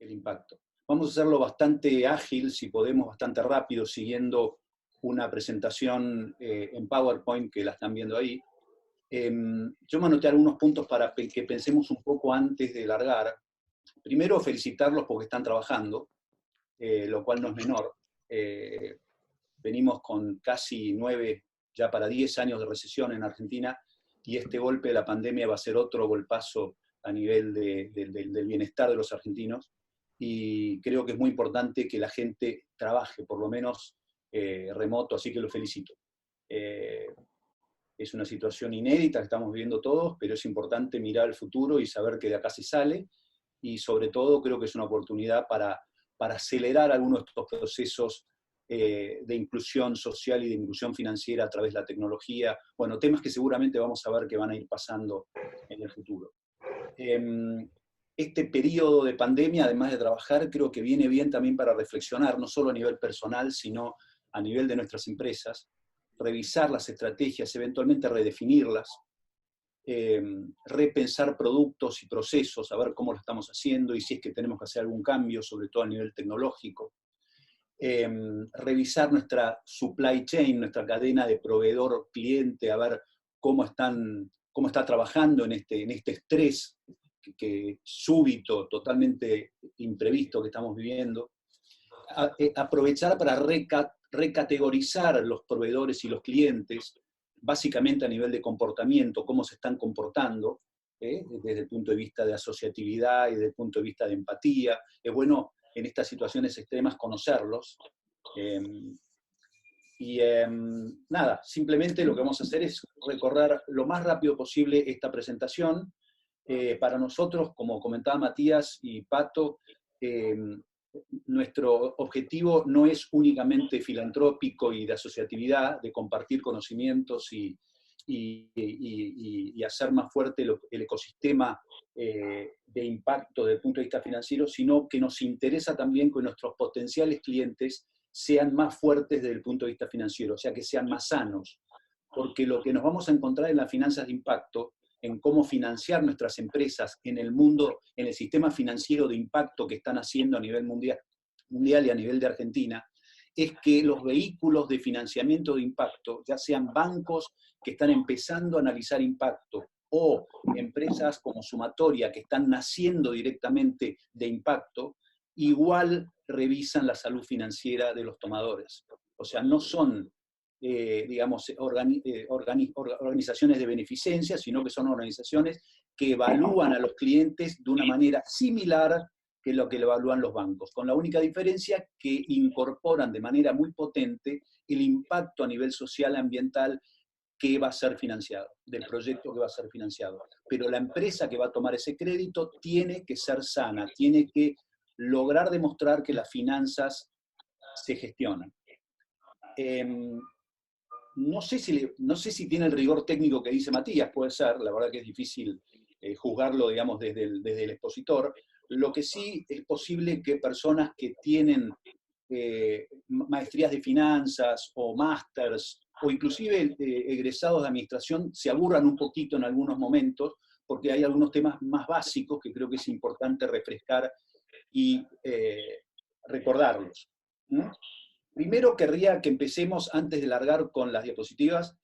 el impacto. Vamos a hacerlo bastante ágil, si podemos, bastante rápido, siguiendo una presentación en PowerPoint que la están viendo ahí. Yo me anoté algunos puntos para que pensemos un poco antes de largar. Primero, felicitarlos porque están trabajando, lo cual no es menor. Venimos con casi 9, ya para 10 años de recesión en Argentina, y este golpe de la pandemia va a ser otro golpazo a nivel del bienestar de los argentinos, y creo que es muy importante que la gente trabaje, por lo menos remoto, así que los felicito. Es una situación inédita que estamos viviendo todos, pero es importante mirar el futuro y saber que de acá se sale, y sobre todo creo que es una oportunidad para acelerar algunos de estos procesos de inclusión social y de inclusión financiera a través de la tecnología, bueno, temas que seguramente vamos a ver que van a ir pasando en el futuro. Este periodo de pandemia, además de trabajar, creo que viene bien también para reflexionar, no solo a nivel personal, sino a nivel de nuestras empresas, revisar las estrategias, eventualmente redefinirlas, repensar productos y procesos, a ver cómo lo estamos haciendo y si es que tenemos que hacer algún cambio, sobre todo a nivel tecnológico. Revisar nuestra supply chain, nuestra cadena de proveedor-cliente, a ver cómo está trabajando en este estrés que súbito, totalmente imprevisto que estamos viviendo. Aprovechar para recategorizar los proveedores y los clientes, básicamente a nivel de comportamiento, cómo se están comportando, desde el punto de vista de asociatividad y desde el punto de vista de empatía. Es bueno en estas situaciones extremas conocerlos. Nada, simplemente lo que vamos a hacer es recorrer lo más rápido posible esta presentación. Para nosotros, como comentaba Matías y Pato, nuestro objetivo no es únicamente filantrópico y de asociatividad, de compartir conocimientos y hacer más fuerte el ecosistema de impacto desde el punto de vista financiero, sino que nos interesa también que nuestros potenciales clientes sean más fuertes desde el punto de vista financiero, o sea, que sean más sanos, porque lo que nos vamos a encontrar en las finanzas de impacto, en cómo financiar nuestras empresas en el mundo, en el sistema financiero de impacto que están haciendo a nivel mundial y a nivel de Argentina, es que los vehículos de financiamiento de impacto, ya sean bancos que están empezando a analizar impacto o empresas como Sumatoria que están naciendo directamente de impacto, igual revisan la salud financiera de los tomadores. O sea, no son digamos, organizaciones de beneficencia, sino que son organizaciones que evalúan a los clientes de una manera similar que lo que lo evalúan los bancos, con la única diferencia que incorporan de manera muy potente el impacto a nivel social, ambiental, que va a ser financiado, del proyecto que va a ser financiado. Pero la empresa que va a tomar ese crédito tiene que ser sana, tiene que lograr demostrar que las finanzas se gestionan. No sé si tiene el rigor técnico que dice Matías, puede ser, la verdad que es difícil juzgarlo, digamos, desde el expositor. Lo que sí es posible que personas que tienen maestrías de finanzas o másters, o inclusive egresados de administración, se aburran un poquito en algunos momentos, porque hay algunos temas más básicos que creo que es importante refrescar y recordarlos. Primero querría que empecemos, antes de largar con las diapositivas,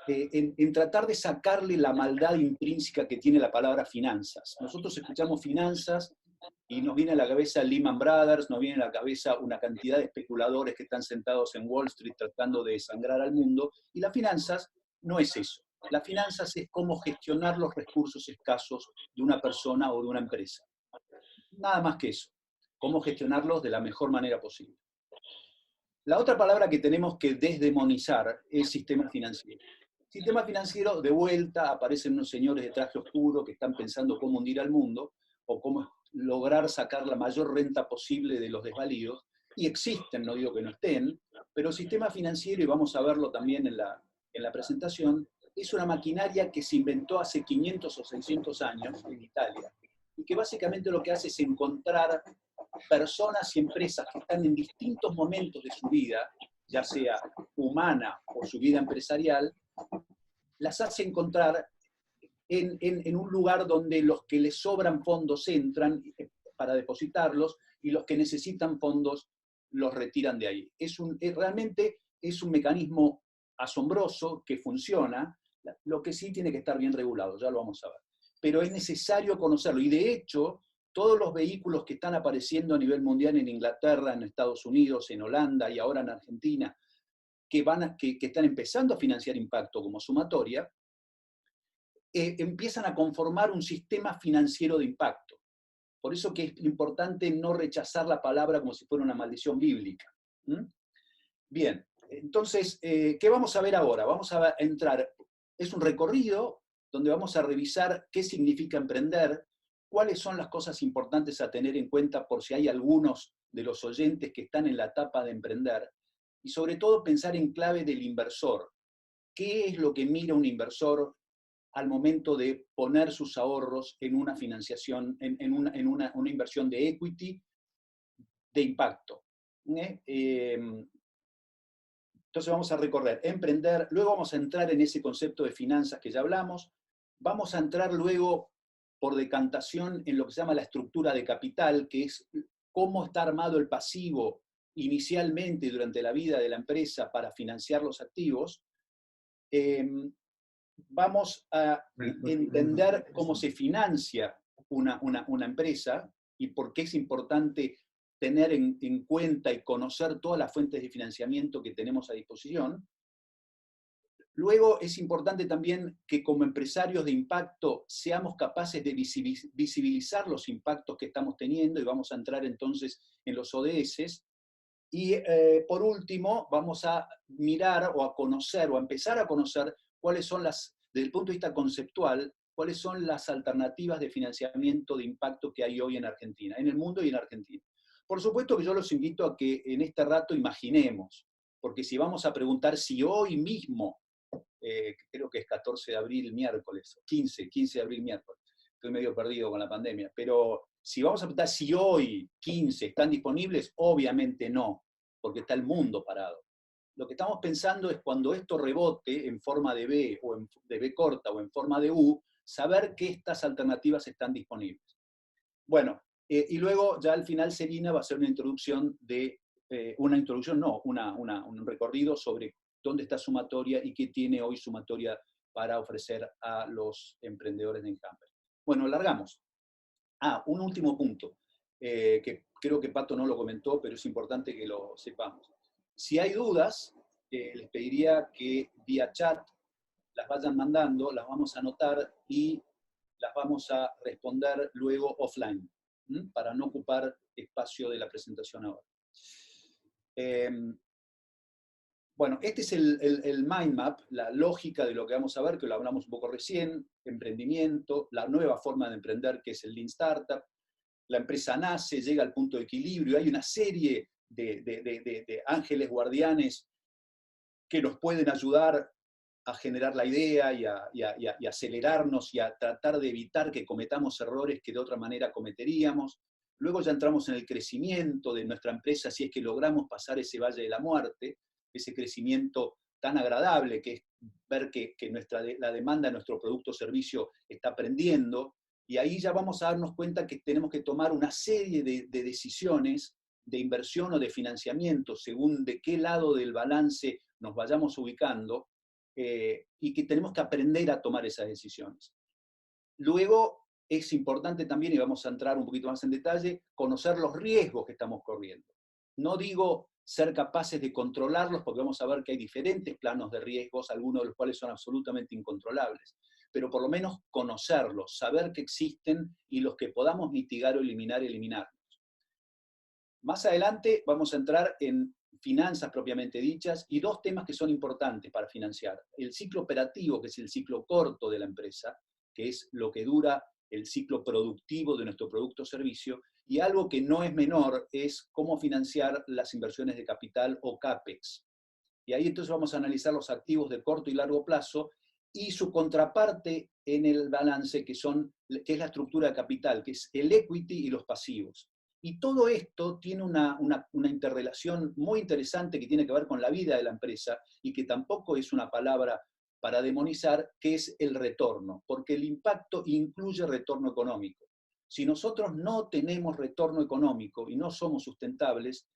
en tratar de sacarle la maldad intrínseca que tiene la palabra finanzas. Nosotros escuchamos finanzas y nos viene a la cabeza Lehman Brothers, nos viene a la cabeza una cantidad de especuladores que están sentados en Wall Street tratando de desangrar al mundo, y las finanzas no es eso. Las finanzas es cómo gestionar los recursos escasos de una persona o de una empresa. Nada más que eso. Cómo gestionarlos de la mejor manera posible. La otra palabra que tenemos que desdemonizar es sistema financiero. Sistema financiero, de vuelta, aparecen unos señores de traje oscuro que están pensando cómo hundir al mundo o cómo lograr sacar la mayor renta posible de los desvalidos. Y existen, no digo que no estén, pero el sistema financiero, y vamos a verlo también en la presentación, es una maquinaria que se inventó hace 500 o 600 años en Italia, y que básicamente lo que hace es encontrar personas y empresas que están en distintos momentos de su vida, ya sea humana o su vida empresarial, las hace encontrar en un lugar donde los que les sobran fondos entran para depositarlos, y los que necesitan fondos los retiran de ahí. Realmente es un mecanismo asombroso que funciona, lo que sí tiene que estar bien regulado, ya lo vamos a ver. Pero es necesario conocerlo, y de hecho, todos los vehículos que están apareciendo a nivel mundial en Inglaterra, en Estados Unidos, en Holanda y ahora en Argentina, que están empezando a financiar impacto como sumatoria, empiezan a conformar un sistema financiero de impacto. Por eso que es importante no rechazar la palabra como si fuera una maldición bíblica. ¿Mm? Bien, entonces, ¿qué vamos a ver ahora? Vamos a entrar, es un recorrido donde vamos a revisar qué significa emprender, cuáles son las cosas importantes a tener en cuenta por si hay algunos de los oyentes que están en la etapa de emprender, y sobre todo pensar en clave del inversor. ¿Qué es lo que mira un inversor al momento de poner sus ahorros en una financiación, en una inversión de equity de impacto? Entonces vamos a recorrer, emprender, luego vamos a entrar en ese concepto de finanzas que ya hablamos, vamos a entrar luego por decantación en lo que se llama la estructura de capital, que es cómo está armado el pasivo inicialmente durante la vida de la empresa para financiar los activos. Vamos a entender cómo se financia una empresa y por qué es importante tener en cuenta y conocer todas las fuentes de financiamiento que tenemos a disposición. Luego es importante también que como empresarios de impacto seamos capaces de visibilizar los impactos que estamos teniendo, y vamos a entrar entonces en los ODS. Y por último, vamos a mirar o a conocer o a empezar a conocer cuáles son desde el punto de vista conceptual, cuáles son las alternativas de financiamiento de impacto que hay hoy en Argentina, en el mundo y en Argentina. Por supuesto que yo los invito a que en este rato imaginemos, porque si vamos a preguntar si hoy mismo, creo que es 14 de abril, miércoles, 15 de abril, miércoles, estoy medio perdido con la pandemia, pero si vamos a preguntar si hoy 15 están disponibles, obviamente no, porque está el mundo parado. Lo que estamos pensando es cuando esto rebote en forma de V, o de V corta, o en forma de U, saber que estas alternativas están disponibles. Bueno, y luego ya al final Selina va a hacer una introducción un recorrido sobre dónde está Sumatoria y qué tiene hoy Sumatoria para ofrecer a los emprendedores de Enjambre. Bueno, largamos. Un último punto, que creo que Pato no lo comentó, pero es importante que lo sepamos. Si hay dudas, les pediría que vía chat las vayan mandando, las vamos a anotar y las vamos a responder luego offline, para no ocupar espacio de la presentación ahora. Bueno, este es el mind map, la lógica de lo que vamos a ver, que lo hablamos un poco recién: emprendimiento, la nueva forma de emprender, que es el Lean Startup. La empresa nace, llega al punto de equilibrio, hay una serie de ángeles guardianes que nos pueden ayudar a generar la idea y a acelerarnos y a tratar de evitar que cometamos errores que de otra manera cometeríamos. Luego ya entramos en el crecimiento de nuestra empresa, si es que logramos pasar ese valle de la muerte, ese crecimiento tan agradable que es ver que la demanda de nuestro producto o servicio está aprendiendo, y ahí ya vamos a darnos cuenta que tenemos que tomar una serie de decisiones de inversión o de financiamiento, según de qué lado del balance nos vayamos ubicando, y que tenemos que aprender a tomar esas decisiones. Luego es importante también, y vamos a entrar un poquito más en detalle, conocer los riesgos que estamos corriendo. No digo ser capaces de controlarlos, porque vamos a ver que hay diferentes planos de riesgos, algunos de los cuales son absolutamente incontrolables, pero por lo menos conocerlos, saber que existen y los que podamos mitigar o eliminarlos. Más adelante vamos a entrar en finanzas propiamente dichas y dos temas que son importantes para financiar: el ciclo operativo, que es el ciclo corto de la empresa, que es lo que dura el ciclo productivo de nuestro producto o servicio, y algo que no es menor es cómo financiar las inversiones de capital o CAPEX. Y ahí entonces vamos a analizar los activos de corto y largo plazo y su contraparte en el balance, que es la estructura de capital, que es el equity y los pasivos. Y todo esto tiene una interrelación muy interesante que tiene que ver con la vida de la empresa, y que tampoco es una palabra para demonizar, que es el retorno, porque el impacto incluye retorno económico. Si nosotros no tenemos retorno económico y no somos sustentables,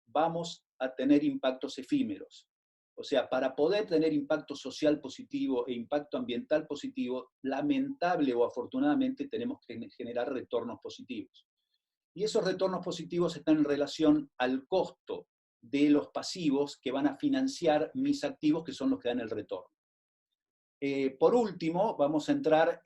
vamos a tener impactos efímeros. O sea, para poder tener impacto social positivo e impacto ambiental positivo, lamentable o afortunadamente tenemos que generar retornos positivos. Y esos retornos positivos están en relación al costo de los pasivos que van a financiar mis activos, que son los que dan el retorno. Por último, vamos a entrar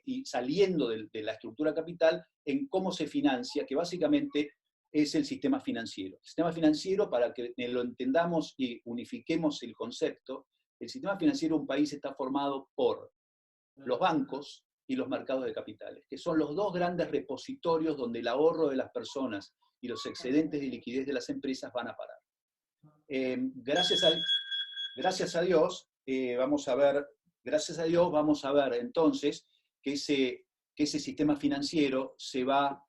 y saliendo de la estructura capital, en cómo se financia, que básicamente es el sistema financiero. El sistema financiero, para que lo entendamos y unifiquemos el concepto, el sistema financiero de un país está formado por los bancos y los mercados de capitales, que son los dos grandes repositorios donde el ahorro de las personas y los excedentes de liquidez de las empresas van a parar. Gracias a Dios, vamos a ver entonces que ese sistema financiero se va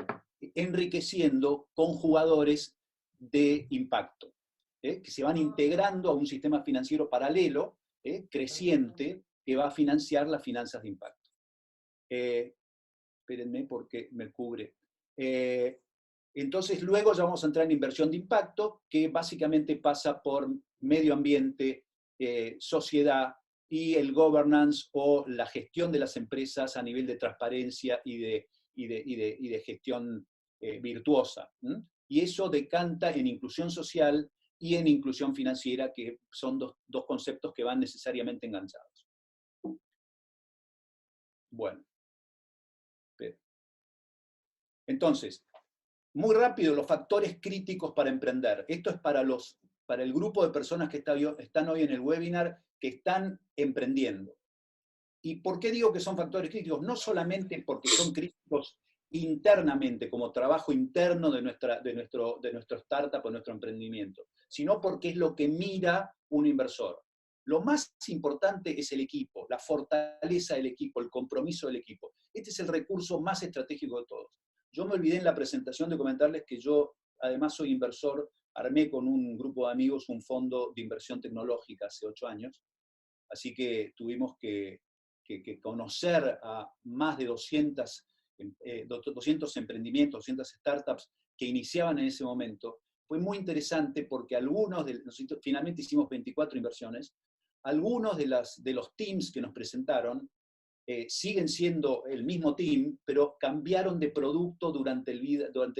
enriqueciendo con jugadores de impacto, que se van integrando a un sistema financiero paralelo, creciente, que va a financiar las finanzas de impacto. Espérenme porque me cubre. Entonces luego ya vamos a entrar en inversión de impacto, que básicamente pasa por medio ambiente, sociedad y el governance o la gestión de las empresas a nivel de transparencia y de gestión virtuosa. Y eso decanta en inclusión social y en inclusión financiera, que son dos conceptos que van necesariamente enganchados. Bueno. Entonces, muy rápido, los factores críticos para emprender. Esto es para el grupo de personas que están hoy en el webinar, que están emprendiendo. ¿Y por qué digo que son factores críticos? No solamente porque son críticos internamente, como trabajo interno de nuestro startup o nuestro emprendimiento, sino porque es lo que mira un inversor. Lo más importante es el equipo, la fortaleza del equipo, el compromiso del equipo. Este es el recurso más estratégico de todos. Yo me olvidé en la presentación de comentarles que yo, además, soy inversor, armé con un grupo de amigos un fondo de inversión tecnológica hace 8 años, así que tuvimos que conocer a más de 200 emprendimientos, 200 startups que iniciaban en ese momento. Fue muy interesante porque finalmente hicimos 24 inversiones, algunos de los teams que nos presentaron siguen siendo el mismo team, pero cambiaron de producto durante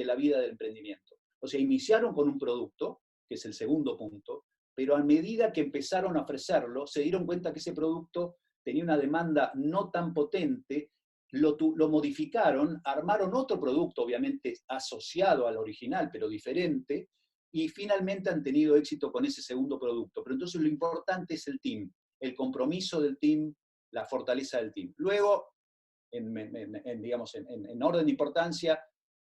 la vida del emprendimiento. O sea, iniciaron con un producto, que es el segundo punto, pero a medida que empezaron a ofrecerlo, se dieron cuenta que ese producto tenía una demanda no tan potente, lo modificaron, armaron otro producto, obviamente asociado al original, pero diferente, y finalmente han tenido éxito con ese segundo producto. Pero entonces lo importante es el team, el compromiso del team, la fortaleza del team. Luego, en orden de importancia,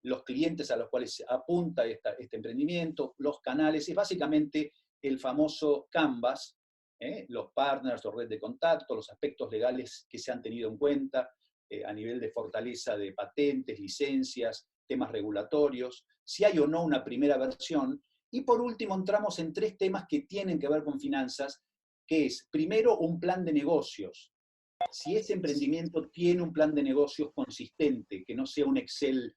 los clientes a los cuales apunta este emprendimiento, los canales, es básicamente el famoso Canvas, los partners o red de contacto, los aspectos legales que se han tenido en cuenta a nivel de fortaleza de patentes, licencias, temas regulatorios, si hay o no una primera versión. Y por último entramos en 3 temas que tienen que ver con finanzas, que es, primero, un plan de negocios. Si ese emprendimiento tiene un plan de negocios consistente, que no sea un Excel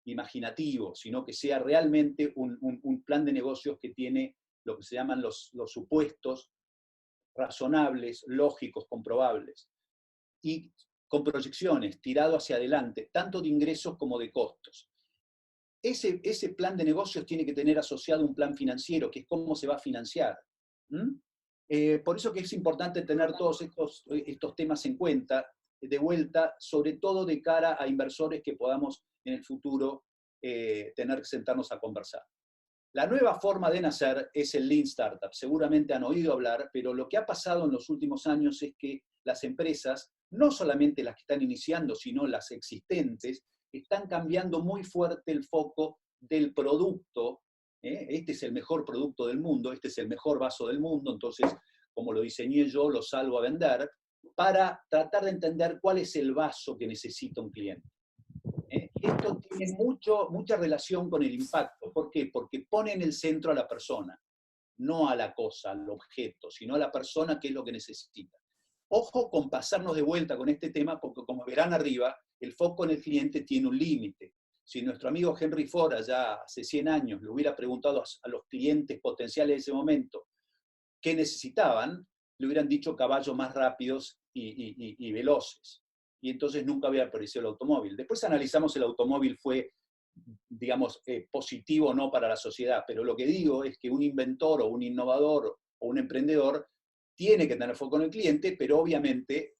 imaginativo, sino que sea realmente un plan de negocios que tiene lo que se llaman los supuestos razonables, lógicos, comprobables, y con proyecciones, tirado hacia adelante, tanto de ingresos como de costos. Ese plan de negocios tiene que tener asociado un plan financiero, que es cómo se va a financiar. Por eso que es importante tener todos estos temas en cuenta, de vuelta, sobre todo de cara a inversores que podamos en el futuro tener que sentarnos a conversar. La nueva forma de nacer es el Lean Startup. Seguramente han oído hablar, pero lo que ha pasado en los últimos años es que las empresas, no solamente las que están iniciando, sino las existentes, están cambiando muy fuerte el foco del producto. Este es el mejor producto del mundo, este es el mejor vaso del mundo, entonces, como lo diseñé yo, lo salgo a vender, para tratar de entender cuál es el vaso que necesita un cliente. Esto tiene mucha relación con el impacto. ¿Por qué? Porque pone en el centro a la persona, no a la cosa, al objeto, sino a la persona, que es lo que necesita. Ojo con pasarnos de vuelta con este tema, porque como verán arriba, el foco en el cliente tiene un límite. Si nuestro amigo Henry Ford, allá hace 100 años, le hubiera preguntado a los clientes potenciales de ese momento qué necesitaban, le hubieran dicho caballos más rápidos y veloces. Y entonces nunca había aparecido el automóvil. Después analizamos si el automóvil fue, digamos, positivo o no para la sociedad, pero lo que digo es que un inventor o un innovador o un emprendedor tiene que tener foco en el cliente, pero obviamente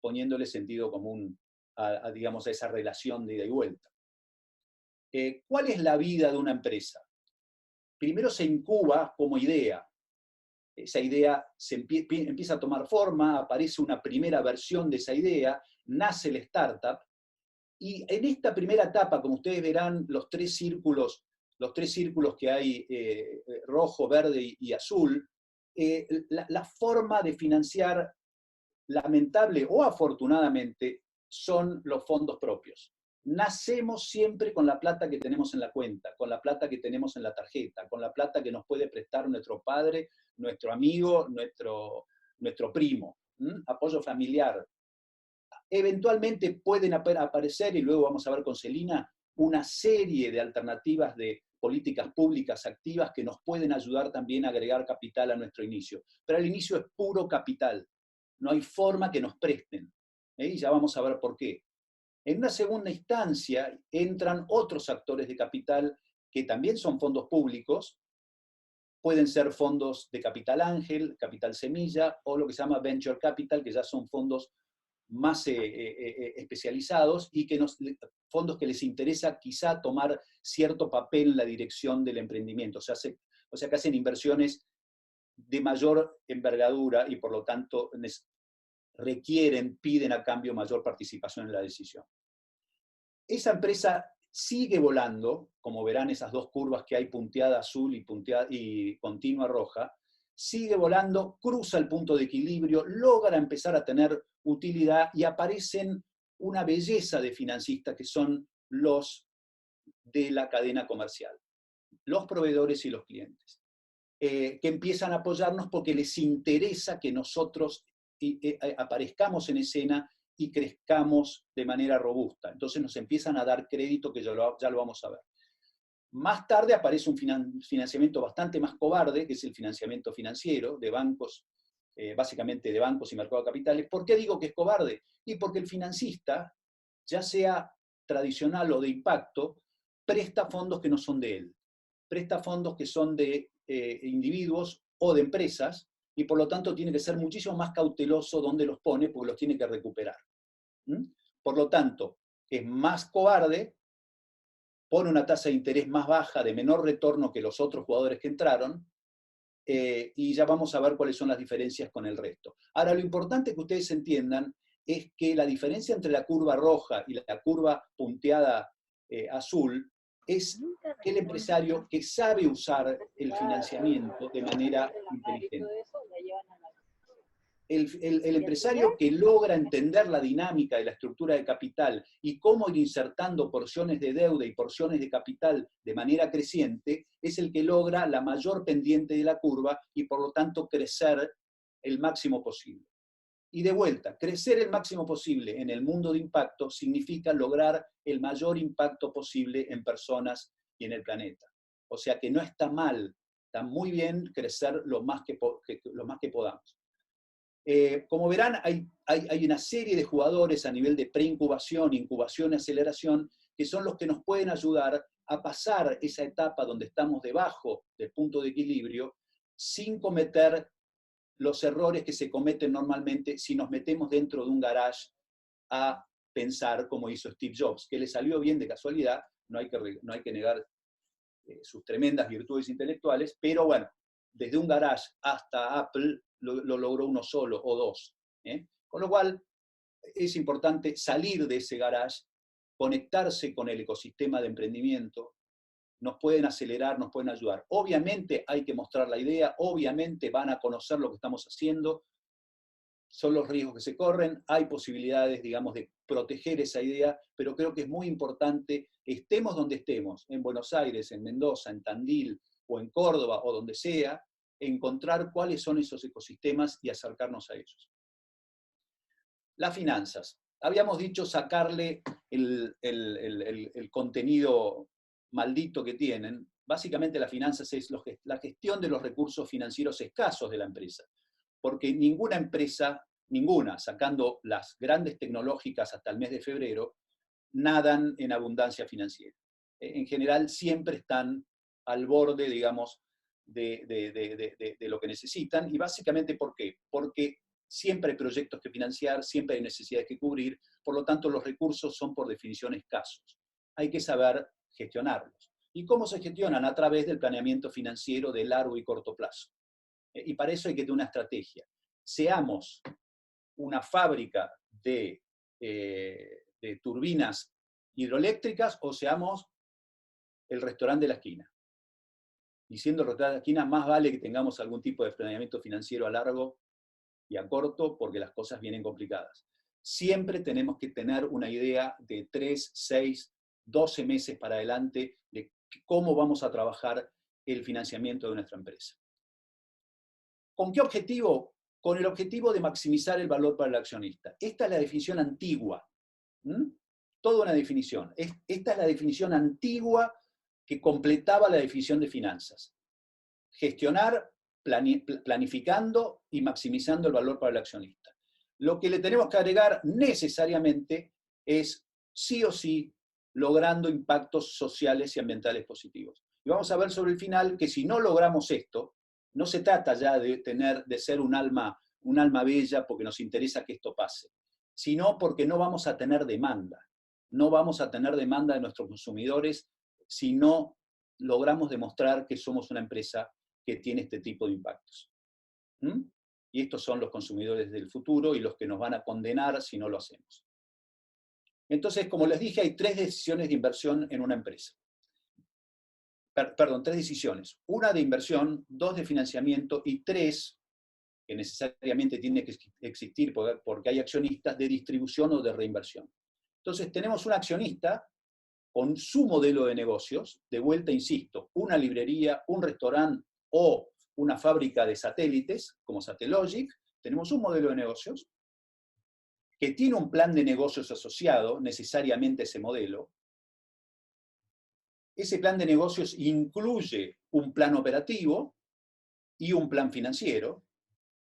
poniéndole sentido común digamos, a esa relación de ida y vuelta. ¿Cuál es la vida de una empresa? Primero se incuba como idea. Esa idea empieza a tomar forma, aparece una primera versión de esa idea, nace el startup, y en esta primera etapa, como ustedes verán, los tres círculos que hay, rojo, verde y azul, la forma de financiar, lamentable o afortunadamente, son los fondos propios. Nacemos siempre con la plata que tenemos en la cuenta, con la plata que tenemos en la tarjeta, con la plata que nos puede prestar nuestro padre, nuestro amigo, nuestro primo. Apoyo familiar. Eventualmente pueden aparecer, y luego vamos a ver con Celina, una serie de alternativas de políticas públicas activas que nos pueden ayudar también a agregar capital a nuestro inicio. Pero al inicio es puro capital. No hay forma que nos presten. Y ya vamos a ver por qué. En una segunda instancia entran otros actores de capital que también son fondos públicos. Pueden ser fondos de capital ángel, capital semilla, o lo que se llama venture capital, que ya son fondos más especializados y fondos que les interesa quizá tomar cierto papel en la dirección del emprendimiento. O sea que hacen inversiones de mayor envergadura y por lo tanto piden a cambio mayor participación en la decisión. Esa empresa sigue volando, como verán esas dos curvas que hay, punteada azul y continua roja, sigue volando, cruza el punto de equilibrio, logra empezar a tener utilidad y aparecen una belleza de financistas que son los de la cadena comercial, los proveedores y los clientes, que empiezan a apoyarnos porque les interesa que nosotros aparezcamos en escena y crezcamos de manera robusta. Entonces nos empiezan a dar crédito, que ya lo vamos a ver. Más tarde aparece un financiamiento bastante más cobarde, que es el financiamiento financiero de bancos, básicamente de bancos y mercados de capitales. ¿Por qué digo que es cobarde? Y porque el financista, ya sea tradicional o de impacto, presta fondos que no son de él. Presta fondos que son de individuos o de empresas, y por lo tanto tiene que ser muchísimo más cauteloso donde los pone, porque los tiene que recuperar. Por lo tanto, es más cobarde, pone una tasa de interés más baja, de menor retorno que los otros jugadores que entraron, y ya vamos a ver cuáles son las diferencias con el resto. Ahora, lo importante que ustedes entiendan es que la diferencia entre la curva roja y la curva punteada azul es que el empresario que sabe usar el financiamiento de manera inteligente. El empresario que logra entender la dinámica de la estructura de capital y cómo ir insertando porciones de deuda y porciones de capital de manera creciente, es el que logra la mayor pendiente de la curva y por lo tanto crecer el máximo posible. Y de vuelta, crecer el máximo posible en el mundo de impacto significa lograr el mayor impacto posible en personas y en el planeta. O sea que no está mal, está muy bien crecer lo más que podamos. Como verán, hay una serie de jugadores a nivel de preincubación, incubación y aceleración que son los que nos pueden ayudar a pasar esa etapa donde estamos debajo del punto de equilibrio sin cometer los errores que se cometen normalmente si nos metemos dentro de un garage a pensar como hizo Steve Jobs, que le salió bien de casualidad, no hay que negar sus tremendas virtudes intelectuales, pero bueno, desde un garage hasta Apple lo logró uno solo o dos. Con lo cual es importante salir de ese garage, conectarse con el ecosistema de emprendimiento, nos pueden acelerar, nos pueden ayudar. Obviamente hay que mostrar la idea, obviamente van a conocer lo que estamos haciendo, son los riesgos que se corren, hay posibilidades, digamos, de proteger esa idea, pero creo que es muy importante, estemos donde estemos, en Buenos Aires, en Mendoza, en Tandil, o en Córdoba, o donde sea, encontrar cuáles son esos ecosistemas y acercarnos a ellos. Las finanzas. Habíamos dicho sacarle el contenido maldito que tienen. Básicamente las finanzas es la gestión de los recursos financieros escasos de la empresa. Porque ninguna empresa, ninguna, sacando las grandes tecnológicas hasta el mes de febrero, nadan en abundancia financiera. En general siempre están al borde, digamos, de lo que necesitan. Y básicamente, ¿por qué? Porque siempre hay proyectos que financiar, siempre hay necesidades que cubrir, por lo tanto los recursos son por definición escasos. Hay que saber gestionarlos. ¿Y cómo se gestionan? A través del planeamiento financiero de largo y corto plazo. Y para eso hay que tener una estrategia. Seamos una fábrica de turbinas hidroeléctricas o seamos el restaurante de la esquina. Y siendo el restaurante de la esquina, más vale que tengamos algún tipo de planeamiento financiero a largo y a corto, porque las cosas vienen complicadas. Siempre tenemos que tener una idea de 3, 6, 12 meses para adelante de cómo vamos a trabajar el financiamiento de nuestra empresa. ¿Con qué objetivo? Con el objetivo de maximizar el valor para el accionista. Esta es la definición antigua. Toda una definición. Esta es la definición antigua que completaba la definición de finanzas. Gestionar, planificando y maximizando el valor para el accionista. Lo que le tenemos que agregar necesariamente es, sí o sí, logrando impactos sociales y ambientales positivos. Y vamos a ver sobre el final que si no logramos esto, no se trata ya de ser un alma bella porque nos interesa que esto pase, sino porque no vamos a tener demanda. No vamos a tener demanda de nuestros consumidores si no logramos demostrar que somos una empresa que tiene este tipo de impactos. Y estos son los consumidores del futuro y los que nos van a condenar si no lo hacemos. Entonces, como les dije, hay 3 decisiones de inversión en una empresa. Perdón, 3 decisiones. Una de inversión, 2 de financiamiento y 3, que necesariamente tiene que existir porque hay accionistas, de distribución o de reinversión. Entonces, tenemos un accionista con su modelo de negocios, de vuelta, insisto, una librería, un restaurante o una fábrica de satélites, como Satellogic, tenemos un modelo de negocios que tiene un plan de negocios asociado, necesariamente ese modelo. Ese plan de negocios incluye un plan operativo y un plan financiero.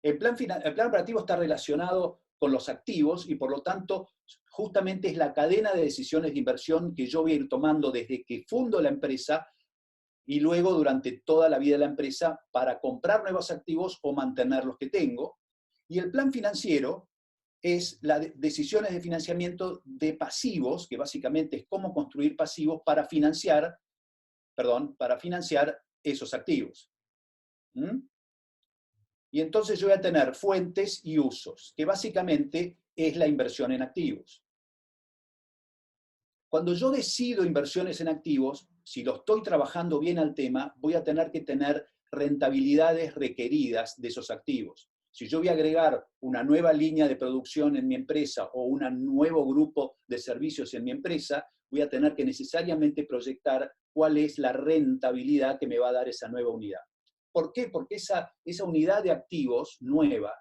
El plan operativo está relacionado con los activos y por lo tanto justamente es la cadena de decisiones de inversión que yo voy a ir tomando desde que fundo la empresa y luego durante toda la vida de la empresa para comprar nuevos activos o mantener los que tengo. Y el plan financiero es las decisiones de financiamiento de pasivos, que básicamente es cómo construir pasivos para financiar esos activos. Y entonces yo voy a tener fuentes y usos, que básicamente es la inversión en activos. Cuando yo decido inversiones en activos, si lo estoy trabajando bien al tema, voy a tener que tener rentabilidades requeridas de esos activos. Si yo voy a agregar una nueva línea de producción en mi empresa o un nuevo grupo de servicios en mi empresa, voy a tener que necesariamente proyectar cuál es la rentabilidad que me va a dar esa nueva unidad. ¿Por qué? Porque esa unidad de activos nueva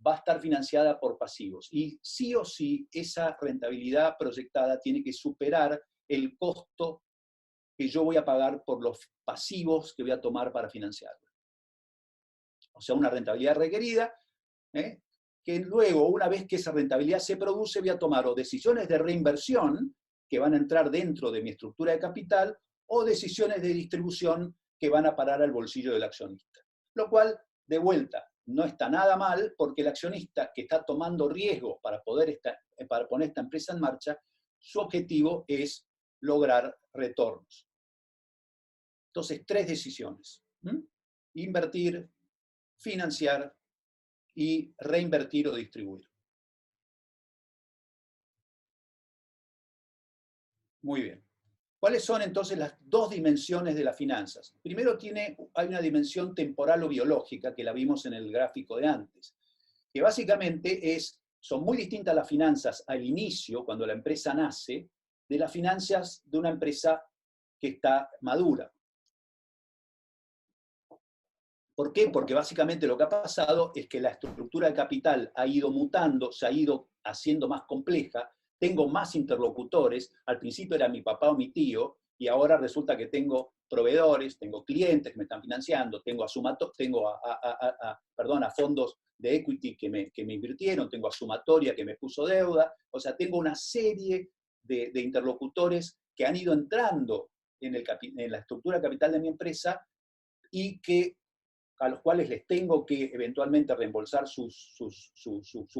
va a estar financiada por pasivos. Y sí o sí, esa rentabilidad proyectada tiene que superar el costo que yo voy a pagar por los pasivos que voy a tomar para financiarla. O sea, una rentabilidad requerida, que luego, una vez que esa rentabilidad se produce, voy a tomar o decisiones de reinversión, que van a entrar dentro de mi estructura de capital, o decisiones de distribución que van a parar al bolsillo del accionista. Lo cual, de vuelta, no está nada mal, porque el accionista que está tomando riesgos para poner esta empresa en marcha, su objetivo es lograr retornos. Entonces, 3 decisiones. Invertir, financiar y reinvertir o distribuir. Muy bien. ¿Cuáles son entonces las 2 dimensiones de las finanzas? Primero hay una dimensión temporal o biológica, que la vimos en el gráfico de antes, que básicamente son muy distintas las finanzas al inicio, cuando la empresa nace, de las finanzas de una empresa que está madura. ¿Por qué? Porque básicamente lo que ha pasado es que la estructura de capital ha ido mutando, se ha ido haciendo más compleja, tengo más interlocutores, al principio era mi papá o mi tío, y ahora resulta que tengo proveedores, tengo clientes que me están financiando, tengo a fondos de equity que me invirtieron, tengo a sumatoria que me puso deuda, o sea, tengo una serie de interlocutores que han ido entrando en la estructura capital de mi empresa y a los cuales les tengo que eventualmente reembolsar sus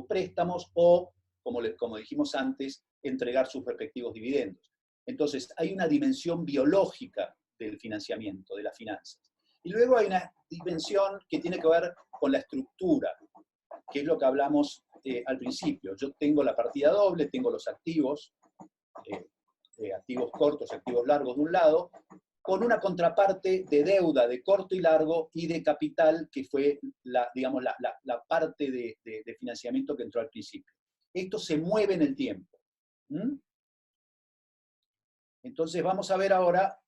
préstamos o, como dijimos antes, entregar sus respectivos dividendos. Entonces, hay una dimensión biológica del financiamiento, de las finanzas. Y luego hay una dimensión que tiene que ver con la estructura, que es lo que hablamos al principio. Yo tengo la partida doble, tengo los activos, activos cortos, activos largos de un lado, con una contraparte de deuda de corto y largo y de capital, que fue la parte de financiamiento que entró al principio. Esto se mueve en el tiempo. Entonces vamos a ver ahora,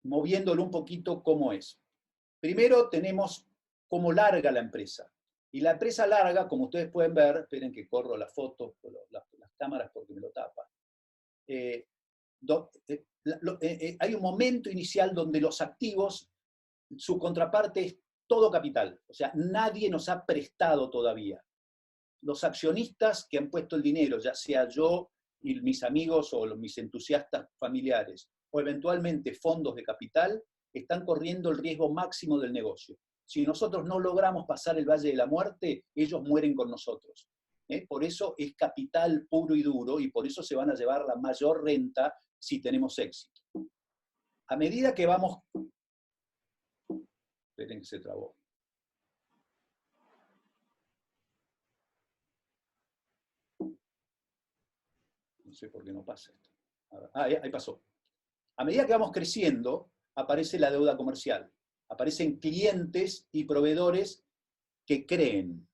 moviéndolo un poquito, cómo es. Primero tenemos cómo larga la empresa. Y la empresa larga, como ustedes pueden ver, esperen que corro la foto, las cámaras porque me lo tapan. Hay un momento inicial donde los activos, su contraparte es todo capital. O sea, nadie nos ha prestado todavía. Los accionistas que han puesto el dinero, ya sea yo y mis amigos o mis entusiastas familiares, o eventualmente fondos de capital, están corriendo el riesgo máximo del negocio. Si nosotros no logramos pasar el Valle de la Muerte, ellos mueren con nosotros. Por eso es capital puro y duro y por eso se van a llevar la mayor renta si tenemos éxito. A medida que vamos... Esperen que se trabó. No sé por qué no pasa esto. Ahí pasó. A medida que vamos creciendo, aparece la deuda comercial. Aparecen clientes y proveedores que creen.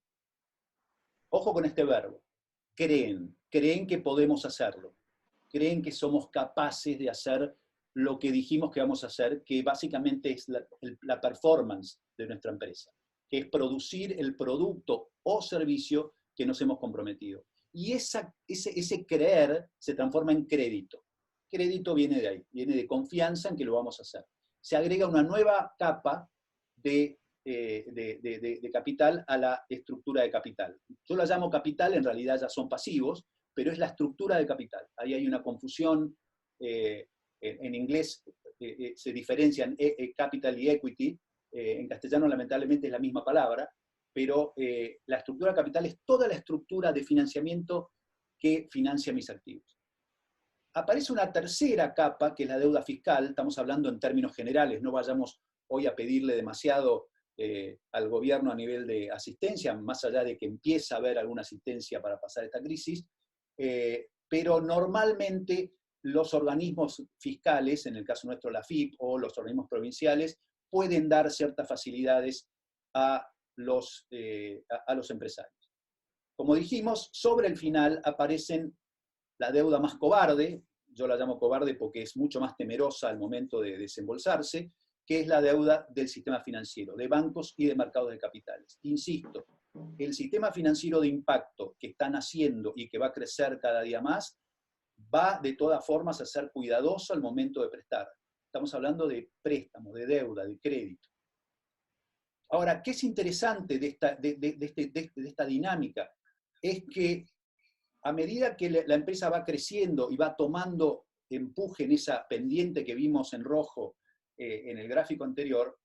Ojo con este verbo. Creen que podemos hacerlo. Creen que somos capaces de hacer lo que dijimos que vamos a hacer, que básicamente es la performance de nuestra empresa, que es producir el producto o servicio que nos hemos comprometido. Y ese creer se transforma en crédito. Crédito viene de ahí, viene de confianza en que lo vamos a hacer. Se agrega una nueva capa de capital a la estructura de capital. Yo la llamo capital, en realidad ya son pasivos, pero es la estructura de capital. Ahí hay una confusión, en inglés se diferencian capital y equity, en castellano lamentablemente es la misma palabra, pero la estructura de capital es toda la estructura de financiamiento que financia mis activos. Aparece una tercera capa, que es la deuda fiscal. Estamos hablando en términos generales, no vayamos hoy a pedirle demasiado al gobierno a nivel de asistencia, más allá de que empieza a haber alguna asistencia para pasar esta crisis, pero normalmente los organismos fiscales, en el caso nuestro la AFIP o los organismos provinciales, pueden dar ciertas facilidades a los empresarios. Como dijimos, sobre el final aparecen la deuda más cobarde, yo la llamo cobarde porque es mucho más temerosa al momento de desembolsarse, que es la deuda del sistema financiero, de bancos y de mercados de capitales. Insisto, el sistema financiero de impacto que están haciendo y que va a crecer cada día más, va de todas formas a ser cuidadoso al momento de prestar. Estamos hablando de préstamo, de deuda, de crédito. Ahora, ¿qué es interesante de esta dinámica? Es que a medida que la empresa va creciendo y va tomando empuje en esa pendiente que vimos en rojo en el gráfico anterior,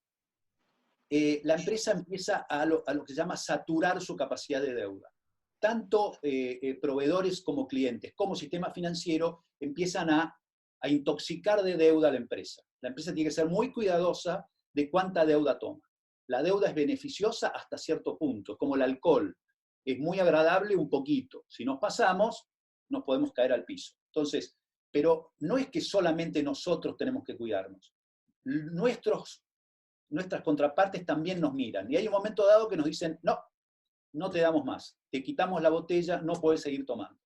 la empresa empieza a lo que se llama saturar su capacidad de deuda. Tanto proveedores como clientes, como sistema financiero, empiezan a intoxicar de deuda a la empresa. La empresa tiene que ser muy cuidadosa de cuánta deuda toma. La deuda es beneficiosa hasta cierto punto, como el alcohol. Es muy agradable un poquito. Si nos pasamos, nos podemos caer al piso. Entonces, pero no es que solamente nosotros tenemos que cuidarnos. Nuestras contrapartes también nos miran. Y hay un momento dado que nos dicen, no te damos más. Te quitamos la botella, no puedes seguir tomando.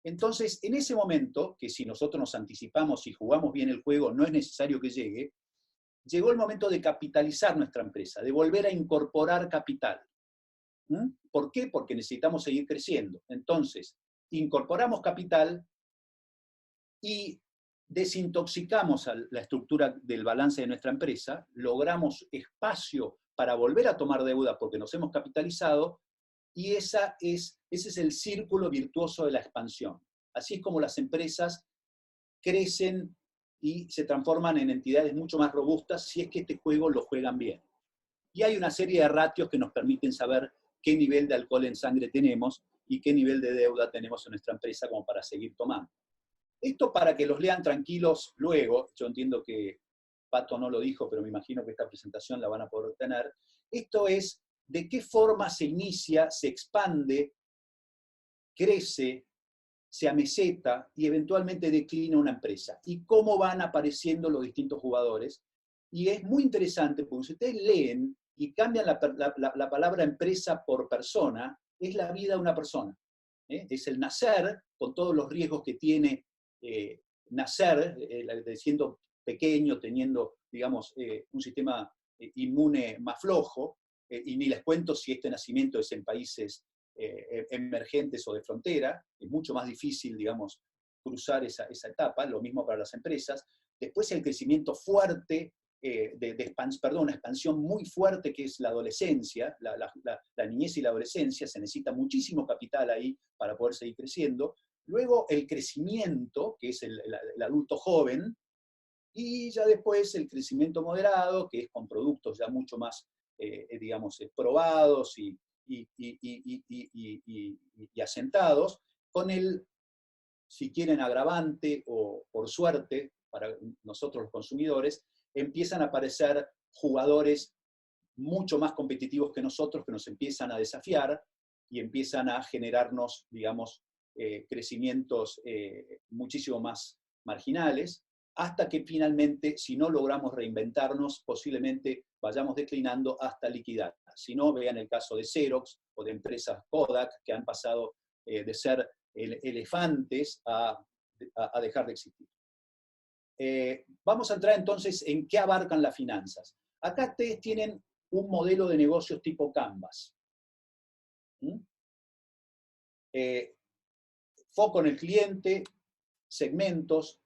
Entonces, en ese momento, que si nosotros nos anticipamos y jugamos bien el juego, no es necesario que llegue, llegó el momento de capitalizar nuestra empresa, de volver a incorporar capital. ¿Por qué? Porque necesitamos seguir creciendo. Entonces, incorporamos capital y desintoxicamos a la estructura del balance de nuestra empresa, logramos espacio para volver a tomar deuda porque nos hemos capitalizado, y ese es el círculo virtuoso de la expansión. Así es como las empresas crecen y se transforman en entidades mucho más robustas si es que este juego lo juegan bien. Y hay una serie de ratios que nos permiten saber qué nivel de alcohol en sangre tenemos y qué nivel de deuda tenemos en nuestra empresa como para seguir tomando. Esto para que los lean tranquilos luego, yo entiendo que Pato no lo dijo, pero me imagino que esta presentación la van a poder tener. Esto es de qué forma se inicia, se expande, crece, se ameseta y eventualmente declina una empresa. Y cómo van apareciendo los distintos jugadores. Y es muy interesante porque si ustedes leen y cambian la palabra empresa por persona, es la vida de una persona. Es el nacer, con todos los riesgos que tiene nacer, siendo pequeño, teniendo, digamos, un sistema inmune más flojo, y ni les cuento si este nacimiento es en países emergentes o de frontera, es mucho más difícil, digamos, cruzar esa etapa, lo mismo para las empresas. Después el crecimiento fuerte, una expansión muy fuerte que es la adolescencia, la niñez y la adolescencia, se necesita muchísimo capital ahí para poder seguir creciendo. Luego el crecimiento, que es el adulto joven, y ya después el crecimiento moderado, que es con productos ya mucho más, digamos, probados y asentados, con el, si quieren, agravante o por suerte, para nosotros los consumidores, empiezan a aparecer jugadores mucho más competitivos que nosotros, que nos empiezan a desafiar y empiezan a generarnos, digamos, crecimientos muchísimo más marginales, hasta que finalmente, si no logramos reinventarnos, posiblemente vayamos declinando hasta liquidar. Si no, vean el caso de Xerox o de empresas Kodak, que han pasado de ser elefantes a dejar de existir. Vamos a entrar entonces en qué abarcan las finanzas. Acá ustedes tienen un modelo de negocios tipo Canvas. Foco en el cliente, segmentos,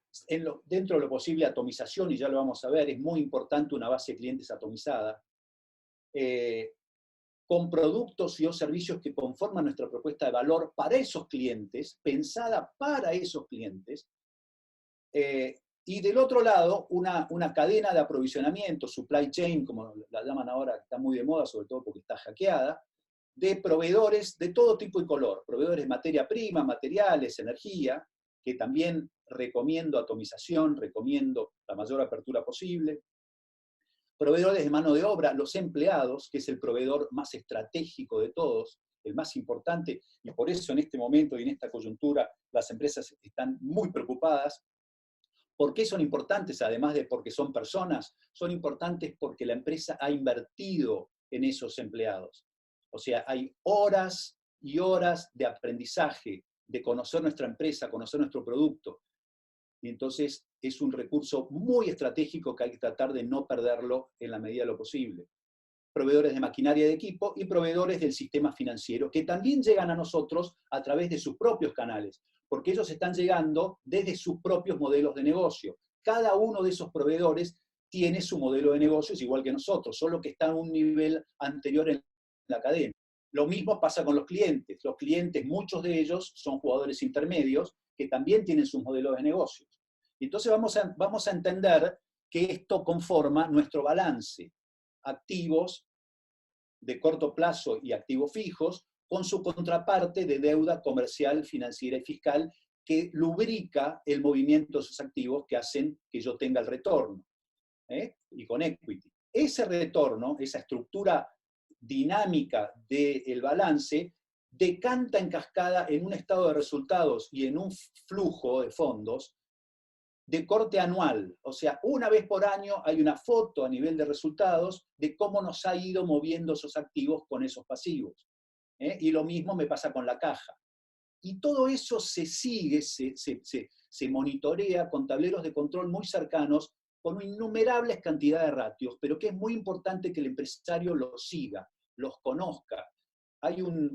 dentro de lo posible atomización, y ya lo vamos a ver, es muy importante una base de clientes atomizada, con productos y o servicios que conforman nuestra propuesta de valor para esos clientes, pensada para esos clientes, y del otro lado, una cadena de aprovisionamiento, supply chain, como la llaman ahora, que está muy de moda, sobre todo porque está hackeada, de proveedores de todo tipo y color, proveedores de materia prima, materiales, energía, que también recomiendo atomización, recomiendo la mayor apertura posible, proveedores de mano de obra, los empleados, que es el proveedor más estratégico de todos, el más importante, y por eso en este momento y en esta coyuntura las empresas están muy preocupadas. ¿Por qué son importantes? Además de porque son personas, son importantes porque la empresa ha invertido en esos empleados. O sea, hay horas y horas de aprendizaje, de conocer nuestra empresa, conocer nuestro producto. Y entonces es un recurso muy estratégico que hay que tratar de no perderlo en la medida de lo posible. Proveedores de maquinaria de equipo y proveedores del sistema financiero, que también llegan a nosotros a través de sus propios canales, porque ellos están llegando desde sus propios modelos de negocio. Cada uno de esos proveedores tiene su modelo de negocios igual que nosotros, solo que está a un nivel anterior en la cadena. Lo mismo pasa con los clientes. Los clientes, muchos de ellos, son jugadores intermedios que también tienen sus modelos de negocios. Y entonces vamos a entender que esto conforma nuestro balance. Activos de corto plazo y activos fijos, con su contraparte de deuda comercial, financiera y fiscal, que lubrica el movimiento de esos activos que hacen que yo tenga el retorno, y con equity. Ese retorno, esa estructura dinámica del balance, decanta en cascada en un estado de resultados y en un flujo de fondos de corte anual. O sea, una vez por año hay una foto a nivel de resultados de cómo nos ha ido moviendo esos activos con esos pasivos. Y lo mismo me pasa con la caja. Y todo eso se sigue, se monitorea con tableros de control muy cercanos con innumerables cantidades de ratios, pero que es muy importante que el empresario los siga, los conozca. Hay un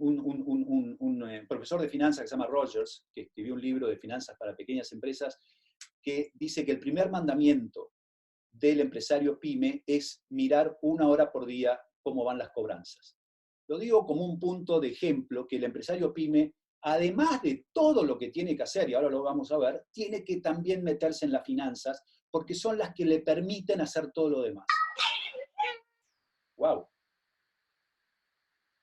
profesor de finanzas que se llama Rogers, que escribió un libro de finanzas para pequeñas empresas, que dice que el primer mandamiento del empresario pyme es mirar 1 hora por día cómo van las cobranzas. Lo digo como un punto de ejemplo, que el empresario pyme, además de todo lo que tiene que hacer, y ahora lo vamos a ver, tiene que también meterse en las finanzas, porque son las que le permiten hacer todo lo demás. ¡Wow!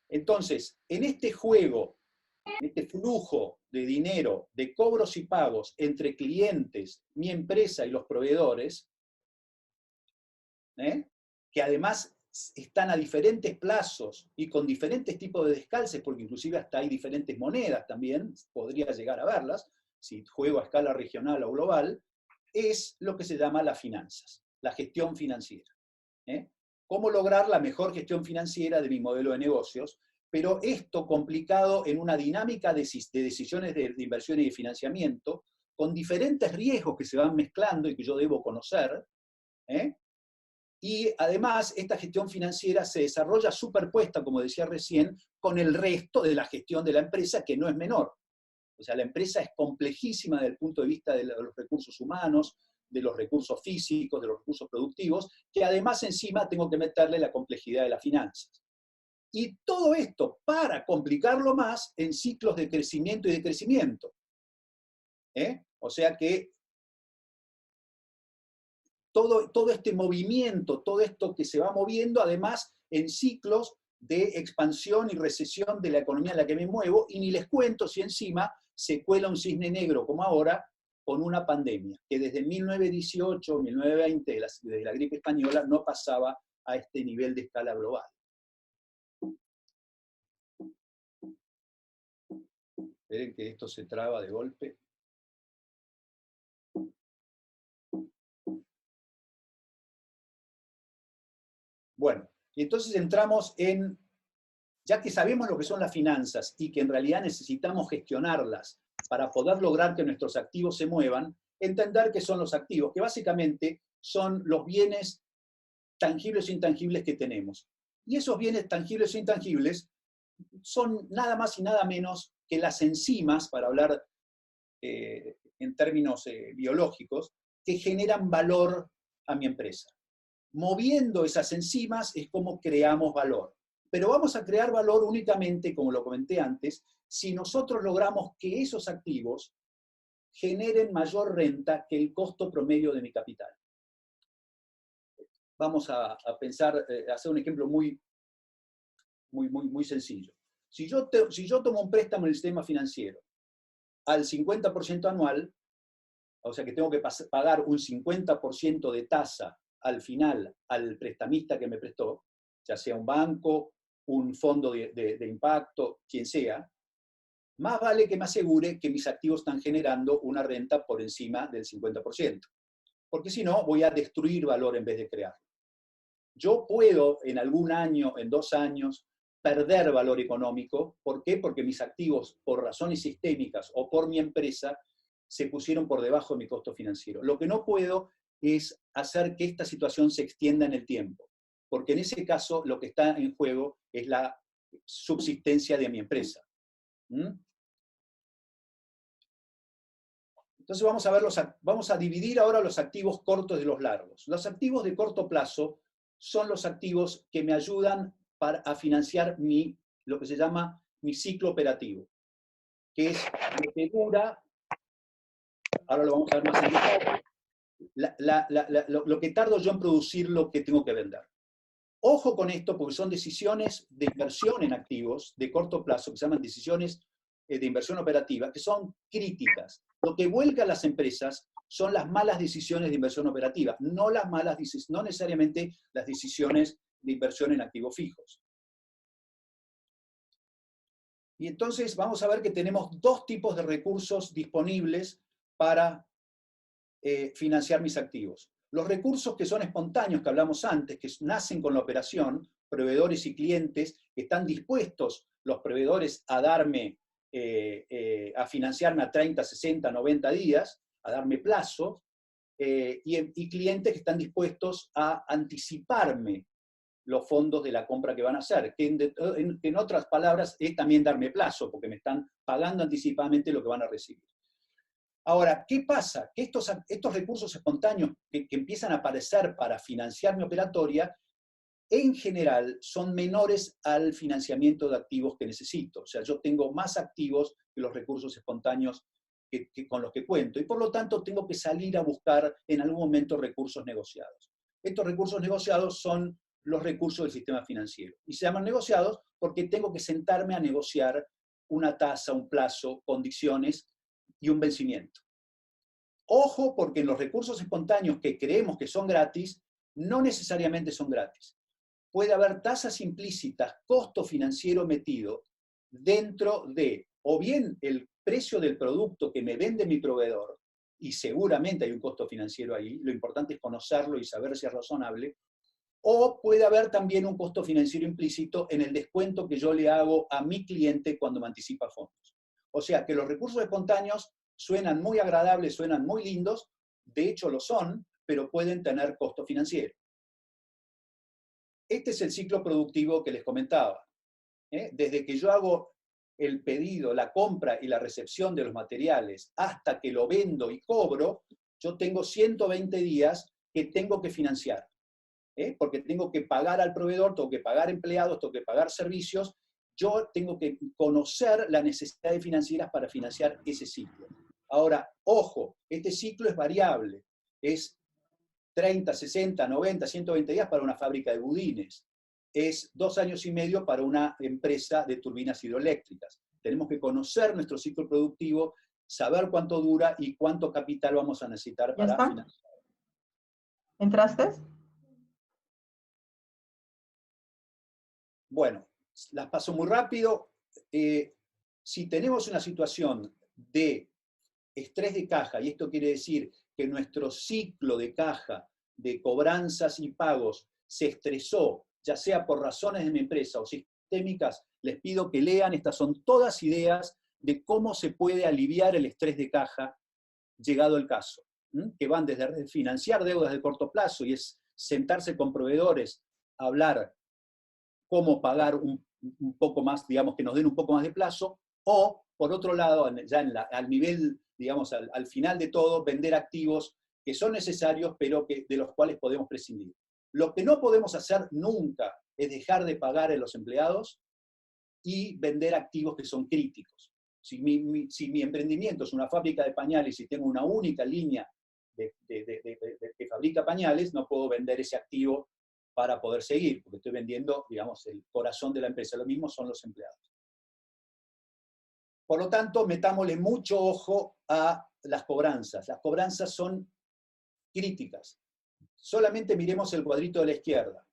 Entonces, en este juego, en este flujo de dinero, de cobros y pagos entre clientes, mi empresa y los proveedores, que además están a diferentes plazos y con diferentes tipos de descalces, porque inclusive hasta hay diferentes monedas también, podría llegar a verlas, si juego a escala regional o global, es lo que se llama las finanzas, la gestión financiera. ¿Cómo lograr la mejor gestión financiera de mi modelo de negocios? Pero esto complicado en una dinámica de decisiones de inversión y de financiamiento, con diferentes riesgos que se van mezclando y que yo debo conocer, y además esta gestión financiera se desarrolla superpuesta, como decía recién, con el resto de la gestión de la empresa, que no es menor. O sea, la empresa es complejísima desde el punto de vista de los recursos humanos, de los recursos físicos, de los recursos productivos, que además encima tengo que meterle la complejidad de las finanzas. Y todo esto para complicarlo más en ciclos de crecimiento y decrecimiento. O sea que todo este movimiento, todo esto que se va moviendo, además en ciclos de expansión y recesión de la economía en la que me muevo, y ni les cuento si encima se cuela un cisne negro como ahora, con una pandemia, que desde 1918, 1920, desde la gripe española, no pasaba a este nivel de escala global. Esperen que esto se traba de golpe. Bueno, y entonces entramos en, ya que sabemos lo que son las finanzas y que en realidad necesitamos gestionarlas para poder lograr que nuestros activos se muevan, entender qué son los activos, que básicamente son los bienes tangibles e intangibles que tenemos. Y esos bienes tangibles e intangibles son nada más y nada menos que las enzimas, para hablar en términos biológicos, que generan valor a mi empresa. Moviendo esas enzimas es como creamos valor. Pero vamos a crear valor únicamente, como lo comenté antes, si nosotros logramos que esos activos generen mayor renta que el costo promedio de mi capital. Vamos a pensar, hacer un ejemplo muy sencillo. Si yo tomo un préstamo en el sistema financiero al 50% anual, o sea que tengo que pagar un 50% de tasa al final al prestamista que me prestó, ya sea un banco, un fondo de impacto, quien sea, más vale que me asegure que mis activos están generando una renta por encima del 50%. Porque si no, voy a destruir valor en vez de crearlo. Yo puedo en algún año, en 2 años, perder valor económico. ¿Por qué? Porque mis activos, por razones sistémicas o por mi empresa, se pusieron por debajo de mi costo financiero. Lo que no puedo es hacer que esta situación se extienda en el tiempo, porque en ese caso lo que está en juego es la subsistencia de mi empresa. Entonces vamos a dividir ahora los activos cortos de los largos. Los activos de corto plazo son los activos que me ayudan a financiar lo que se llama mi ciclo operativo, que es lo que dura, ahora lo vamos a ver más en detalle, lo que tardo yo en producir lo que tengo que vender. Ojo con esto, porque son decisiones de inversión en activos de corto plazo, que se llaman decisiones de inversión operativa, que son críticas. Lo que vuelca a las empresas son las malas decisiones de inversión operativa, no necesariamente las decisiones de inversión en activos fijos. Y entonces vamos a ver que tenemos 2 tipos de recursos disponibles para financiar mis activos. Los recursos que son espontáneos, que hablamos antes, que nacen con la operación, proveedores y clientes, que están dispuestos los proveedores a darme, a financiarme a 30, 60, 90 días, a darme plazo, y clientes que están dispuestos a anticiparme los fondos de la compra que van a hacer, que en otras palabras es también darme plazo, porque me están pagando anticipadamente lo que van a recibir. Ahora, ¿qué pasa? Que estos recursos espontáneos que empiezan a aparecer para financiar mi operatoria, en general son menores al financiamiento de activos que necesito. O sea, yo tengo más activos que los recursos espontáneos con los que cuento, y por lo tanto tengo que salir a buscar en algún momento recursos negociados. Estos recursos negociados son los recursos del sistema financiero, y se llaman negociados porque tengo que sentarme a negociar una tasa, un plazo, condiciones y un vencimiento. Ojo, porque en los recursos espontáneos que creemos que son gratis, no necesariamente son gratis. Puede haber tasas implícitas, costo financiero metido dentro de, o bien el precio del producto que me vende mi proveedor, y seguramente hay un costo financiero ahí, lo importante es conocerlo y saber si es razonable, o puede haber también un costo financiero implícito en el descuento que yo le hago a mi cliente cuando me anticipa fondos. O sea que los recursos espontáneos suenan muy agradables, suenan muy lindos, de hecho lo son, pero pueden tener costo financiero. Este es el ciclo productivo que les comentaba. Desde que yo hago el pedido, la compra y la recepción de los materiales hasta que lo vendo y cobro, yo tengo 120 días que tengo que financiar. Porque tengo que pagar al proveedor, tengo que pagar empleados, tengo que pagar servicios. Yo tengo que conocer las necesidades financieras para financiar ese ciclo. Ahora, ojo, este ciclo es variable. Es 30, 60, 90, 120 días para una fábrica de budines. Es 2 años y medio para una empresa de turbinas hidroeléctricas. Tenemos que conocer nuestro ciclo productivo, saber cuánto dura y cuánto capital vamos a necesitar para financiar. ¿Entraste? Bueno, las paso muy rápido. Si tenemos una situación de estrés de caja, y esto quiere decir que nuestro ciclo de caja de cobranzas y pagos se estresó, ya sea por razones de mi empresa o sistémicas, les pido que lean, estas son todas ideas de cómo se puede aliviar el estrés de caja llegado el caso, que van desde financiar deudas de corto plazo, y es sentarse con proveedores, hablar cómo pagar un poco más, digamos, que nos den un poco más de plazo, o, por otro lado, ya al nivel, digamos, al final de todo, vender activos que son necesarios, pero de los cuales podemos prescindir. Lo que no podemos hacer nunca es dejar de pagar a los empleados y vender activos que son críticos. Si mi emprendimiento es una fábrica de pañales y tengo una única línea que fabrica pañales, no puedo vender ese activo para poder seguir, porque estoy vendiendo, digamos, el corazón de la empresa. Lo mismo son los empleados. Por lo tanto, metámosle mucho ojo a las cobranzas. Las cobranzas son críticas. Solamente miremos el cuadrito de la izquierda.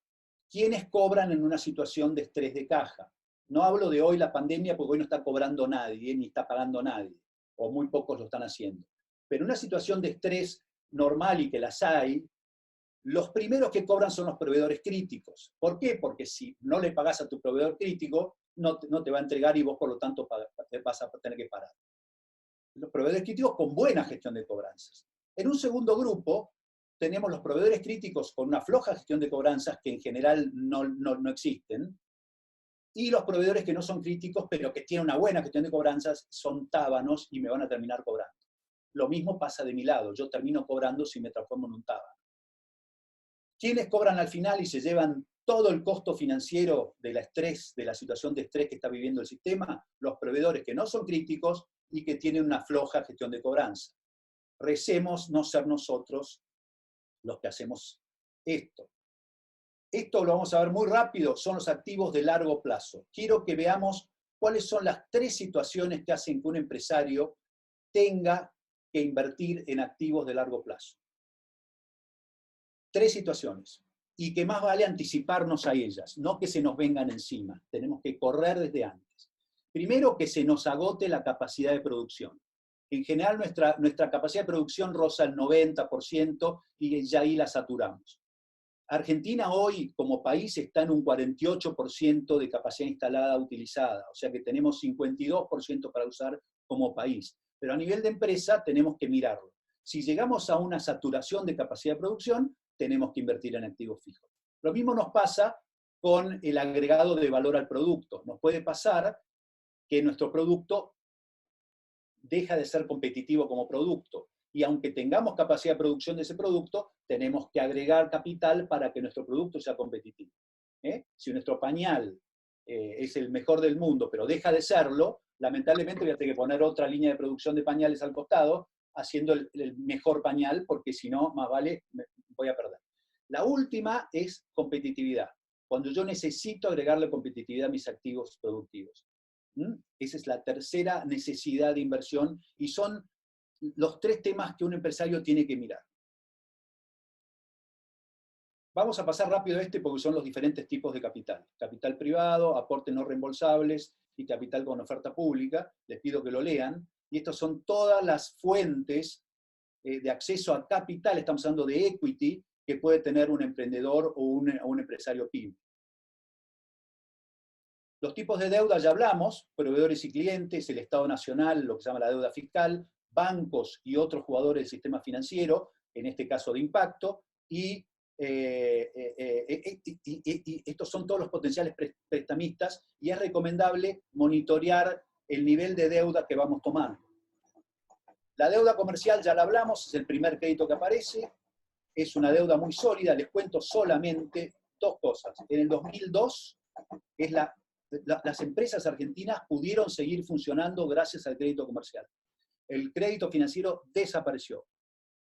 ¿Quiénes cobran en una situación de estrés de caja? No hablo de hoy la pandemia, porque hoy no está cobrando nadie, ni está pagando nadie, o muy pocos lo están haciendo. Pero en una situación de estrés normal, y que las hay, los primeros que cobran son los proveedores críticos. ¿Por qué? Porque si no le pagás a tu proveedor crítico, no te va a entregar y vos, por lo tanto, vas a tener que parar. Los proveedores críticos con buena gestión de cobranzas. En un segundo grupo, tenemos los proveedores críticos con una floja gestión de cobranzas, que en general no existen, y los proveedores que no son críticos, pero que tienen una buena gestión de cobranzas, son tábanos y me van a terminar cobrando. Lo mismo pasa de mi lado. Yo termino cobrando si me transformo en un tábano. ¿Quiénes cobran al final y se llevan todo el costo financiero del estrés, de la situación de estrés que está viviendo el sistema? Los proveedores que no son críticos y que tienen una floja gestión de cobranza. Recemos no ser nosotros los que hacemos esto. Esto lo vamos a ver muy rápido, son los activos de largo plazo. Quiero que veamos cuáles son las 3 situaciones que hacen que un empresario tenga que invertir en activos de largo plazo. 3 situaciones, y que más vale anticiparnos a ellas, no que se nos vengan encima. Tenemos que correr desde antes. Primero, que se nos agote la capacidad de producción. En general, nuestra capacidad de producción roza el 90% y ya ahí la saturamos. Argentina hoy, como país, está en un 48% de capacidad instalada utilizada, o sea que tenemos 52% para usar como país. Pero a nivel de empresa tenemos que mirarlo. Si llegamos a una saturación de capacidad de producción, tenemos que invertir en activos fijos. Lo mismo nos pasa con el agregado de valor al producto. Nos puede pasar que nuestro producto deja de ser competitivo como producto. Y aunque tengamos capacidad de producción de ese producto, tenemos que agregar capital para que nuestro producto sea competitivo. Si nuestro pañal es el mejor del mundo, pero deja de serlo, lamentablemente voy a tener que poner otra línea de producción de pañales al costado, haciendo el mejor pañal, porque si no, más vale, voy a perder. La última es competitividad. Cuando yo necesito agregarle competitividad a mis activos productivos. Esa es la tercera necesidad de inversión y son los tres temas que un empresario tiene que mirar. Vamos a pasar rápido porque son los diferentes tipos de capital. Capital privado, aportes no reembolsables y capital con oferta pública. Les pido que lo lean. Y estas son todas las fuentes de acceso a capital, estamos hablando de equity, que puede tener un emprendedor o un empresario pyme. Los tipos de deuda ya hablamos, proveedores y clientes, el Estado Nacional, lo que se llama la deuda fiscal, bancos y otros jugadores del sistema financiero, en este caso de impacto, y estos son todos los potenciales prestamistas, y es recomendable monitorear el nivel de deuda que vamos tomando. La deuda comercial ya la hablamos, es el primer crédito que aparece, es una deuda muy sólida, les cuento solamente dos cosas. En el 2002, las empresas argentinas pudieron seguir funcionando gracias al crédito comercial. El crédito financiero desapareció,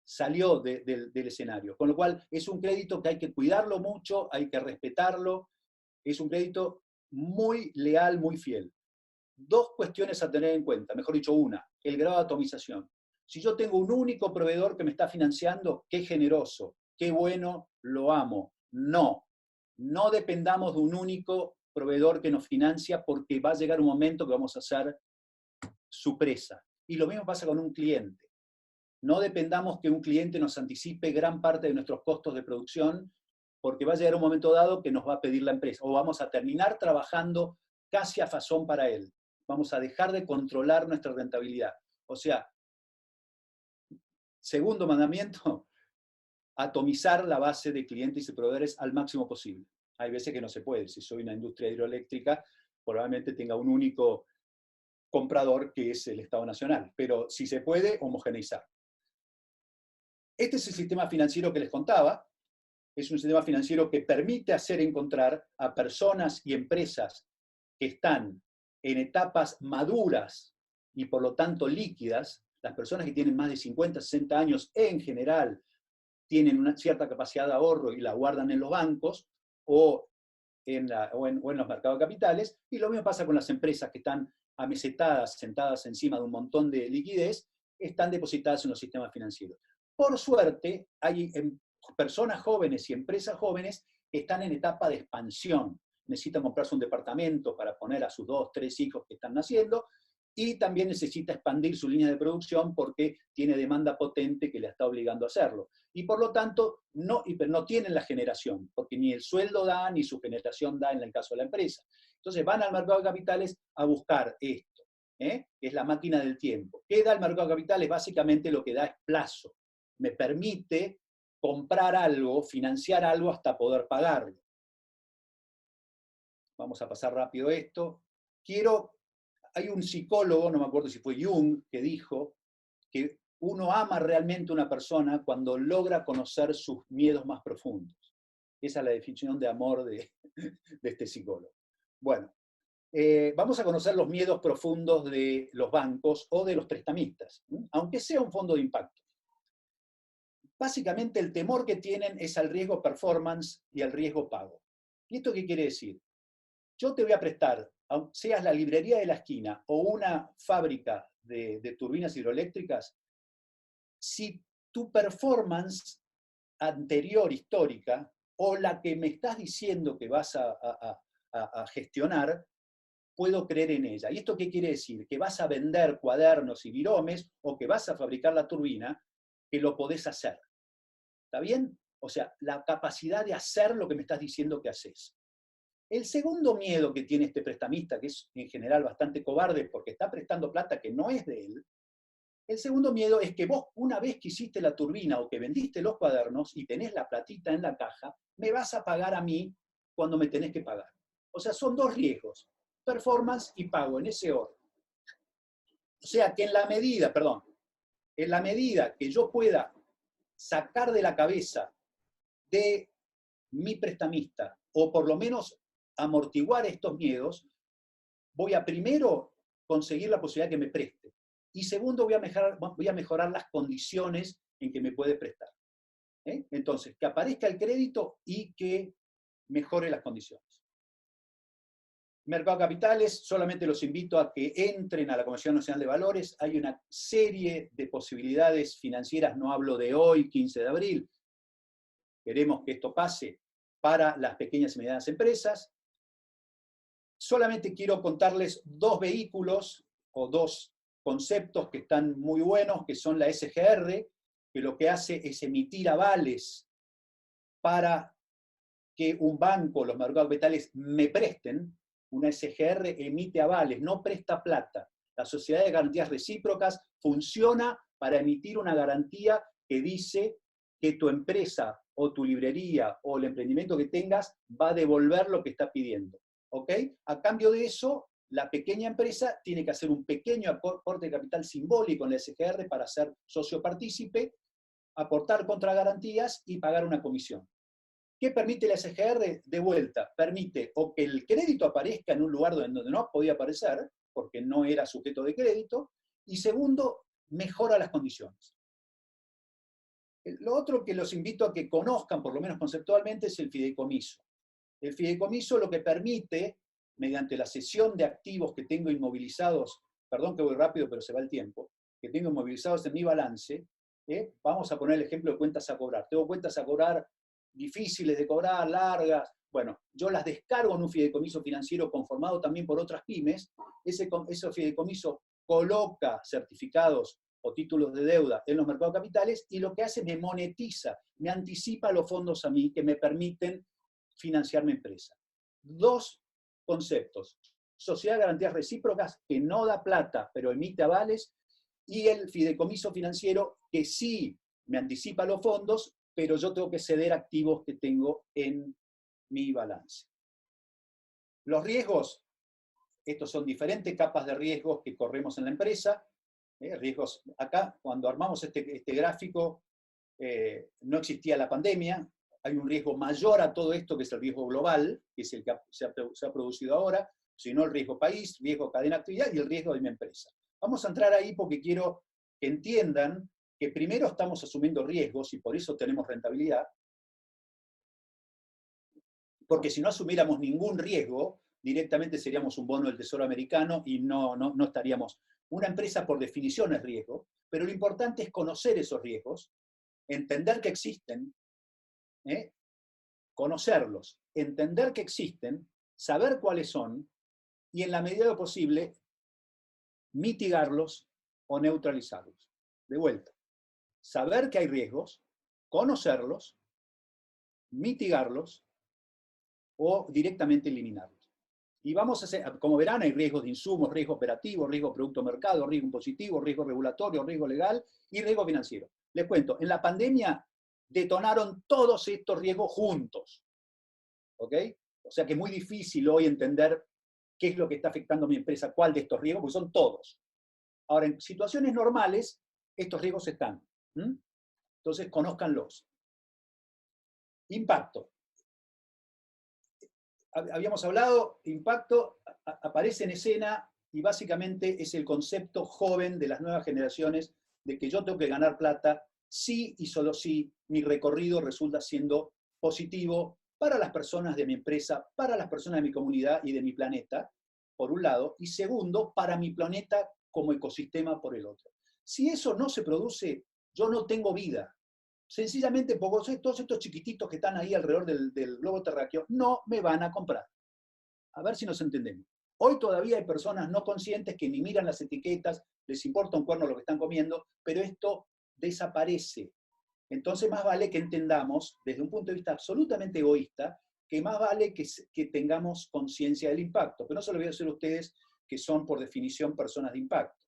salió del escenario, con lo cual es un crédito que hay que cuidarlo mucho, hay que respetarlo, es un crédito muy leal, muy fiel. Dos cuestiones a tener en cuenta, mejor dicho una, el grado de atomización. Si yo tengo un único proveedor que me está financiando, qué generoso, qué bueno, lo amo. No dependamos de un único proveedor que nos financia porque va a llegar un momento que vamos a ser su presa. Y lo mismo pasa con un cliente. No dependamos que un cliente nos anticipe gran parte de nuestros costos de producción porque va a llegar un momento dado que nos va a pedir la empresa o vamos a terminar trabajando casi a fazón para él. Vamos a dejar de controlar nuestra rentabilidad. O sea, segundo mandamiento, atomizar la base de clientes y proveedores al máximo posible. Hay veces que no se puede. Si soy una industria hidroeléctrica, probablemente tenga un único comprador que es el Estado Nacional. Pero si se puede, homogeneizar. Este es el sistema financiero que les contaba. Es un sistema financiero que permite hacer encontrar a personas y empresas que están en etapas maduras y por lo tanto líquidas. Las personas que tienen más de 50, 60 años en general tienen una cierta capacidad de ahorro y la guardan en los bancos o en los mercados de capitales. Y lo mismo pasa con las empresas que están amesetadas, sentadas encima de un montón de liquidez, están depositadas en los sistemas financieros. Por suerte, hay personas jóvenes y empresas jóvenes que están en etapa de expansión. Necesitan comprarse un departamento para poner a sus 2, 3 hijos que están naciendo, y también necesita expandir su línea de producción porque tiene demanda potente que le está obligando a hacerlo. Y por lo tanto, no tienen la generación, porque ni el sueldo da, ni su generación da en el caso de la empresa. Entonces van al mercado de capitales a buscar esto, que es la máquina del tiempo. ¿Qué da el mercado de capitales? Básicamente lo que da es plazo. Me permite comprar algo, financiar algo hasta poder pagarlo. Vamos a pasar rápido esto. Hay un psicólogo, no me acuerdo si fue Jung, que dijo que uno ama realmente a una persona cuando logra conocer sus miedos más profundos. Esa es la definición de amor de este psicólogo. Bueno, vamos a conocer los miedos profundos de los bancos o de los prestamistas, aunque sea un fondo de impacto. Básicamente el temor que tienen es al riesgo performance y al riesgo pago. ¿Y esto qué quiere decir? Yo te voy a prestar, seas la librería de la esquina o una fábrica de turbinas hidroeléctricas, si tu performance anterior, histórica, o la que me estás diciendo que vas a gestionar, puedo creer en ella. ¿Y esto qué quiere decir? Que vas a vender cuadernos y viromes o que vas a fabricar la turbina, que lo podés hacer. ¿Está bien? O sea, la capacidad de hacer lo que me estás diciendo que haces. El segundo miedo que tiene este prestamista, que es en general bastante cobarde porque está prestando plata que no es de él, El segundo miedo es que vos, una vez que hiciste la turbina o que vendiste los cuadernos y tenés la platita en la caja, me vas a pagar a mí cuando me tenés que pagar. O sea, son dos riesgos, performance y pago, en ese orden. O sea, que en la medida que yo pueda sacar de la cabeza de mi prestamista, o por lo menos amortiguar estos miedos, voy a primero conseguir la posibilidad que me preste. Y segundo, voy a mejorar las condiciones en que me puede prestar. Entonces, que aparezca el crédito y que mejore las condiciones. Mercado de capitales, solamente los invito a que entren a la Comisión Nacional de Valores. Hay una serie de posibilidades financieras, no hablo de hoy, 15 de abril. Queremos que esto pase para las pequeñas y medianas empresas. Solamente quiero contarles dos vehículos o dos conceptos que están muy buenos, que son la SGR, que lo que hace es emitir avales para que un banco, los mercados de capitales, me presten. Una SGR emite avales, no presta plata. La sociedad de garantías recíprocas funciona para emitir una garantía que dice que tu empresa o tu librería o el emprendimiento que tengas va a devolver lo que está pidiendo. ¿Ok? A cambio de eso, la pequeña empresa tiene que hacer un pequeño aporte de capital simbólico en la SGR para ser socio partícipe, aportar contra garantías y pagar una comisión. ¿Qué permite la SGR? De vuelta, permite o que el crédito aparezca en un lugar donde no podía aparecer, porque no era sujeto de crédito, y segundo, mejora las condiciones. Lo otro que los invito a que conozcan, por lo menos conceptualmente, es el fideicomiso. El fideicomiso lo que permite, mediante la cesión de activos que tengo inmovilizados, perdón que voy rápido, pero se va el tiempo, que tengo inmovilizados en mi balance, vamos a poner el ejemplo de cuentas a cobrar. Tengo cuentas a cobrar difíciles de cobrar, largas, bueno, yo las descargo en un fideicomiso financiero conformado también por otras pymes, ese fideicomiso coloca certificados o títulos de deuda en los mercados de capitales y lo que hace me monetiza, me anticipa los fondos a mí que me permiten financiar mi empresa. Dos conceptos: sociedad de garantías recíprocas, que no da plata, pero emite avales, y el fideicomiso financiero, que sí me anticipa los fondos, pero yo tengo que ceder activos que tengo en mi balance. Los riesgos, estos son diferentes capas de riesgos que corremos en la empresa. Riesgos, acá, cuando armamos este gráfico, no existía la pandemia. Hay un riesgo mayor a todo esto, que es el riesgo global, que es el que se ha producido ahora, sino el riesgo país, riesgo cadena de actividad y el riesgo de mi empresa. Vamos a entrar ahí porque quiero que entiendan que primero estamos asumiendo riesgos y por eso tenemos rentabilidad, porque si no asumiéramos ningún riesgo, directamente seríamos un bono del Tesoro americano y no estaríamos. Una empresa por definición es riesgo, pero lo importante es conocer esos riesgos, entender que existen, conocerlos, entender que existen, saber cuáles son y en la medida de lo posible mitigarlos o neutralizarlos. De vuelta, saber que hay riesgos, conocerlos, mitigarlos o directamente eliminarlos. Y vamos a hacer, como verán, hay riesgos de insumos, riesgo operativo, riesgo producto mercado, riesgo impositivo, riesgo regulatorio, riesgo legal y riesgo financiero. Les cuento, en la pandemia detonaron todos estos riesgos juntos. ¿Ok? O sea que es muy difícil hoy entender qué es lo que está afectando a mi empresa, cuál de estos riesgos, porque son todos. Ahora, en situaciones normales, estos riesgos están. Entonces, conózcanlos. Impacto. Habíamos hablado, impacto aparece en escena y básicamente es el concepto joven de las nuevas generaciones de que yo tengo que ganar plata sí y solo si mi recorrido resulta siendo positivo para las personas de mi empresa, para las personas de mi comunidad y de mi planeta, por un lado, y segundo, para mi planeta como ecosistema por el otro. Si eso no se produce, yo no tengo vida. Sencillamente porque todos estos chiquititos que están ahí alrededor del globo terráqueo no me van a comprar. A ver si nos entendemos. Hoy todavía hay personas no conscientes que ni miran las etiquetas, les importa un cuerno lo que están comiendo, pero esto desaparece. Entonces más vale que entendamos, desde un punto de vista absolutamente egoísta, que más vale que tengamos conciencia del impacto. Pero no se lo voy a decir a ustedes que son por definición personas de impacto.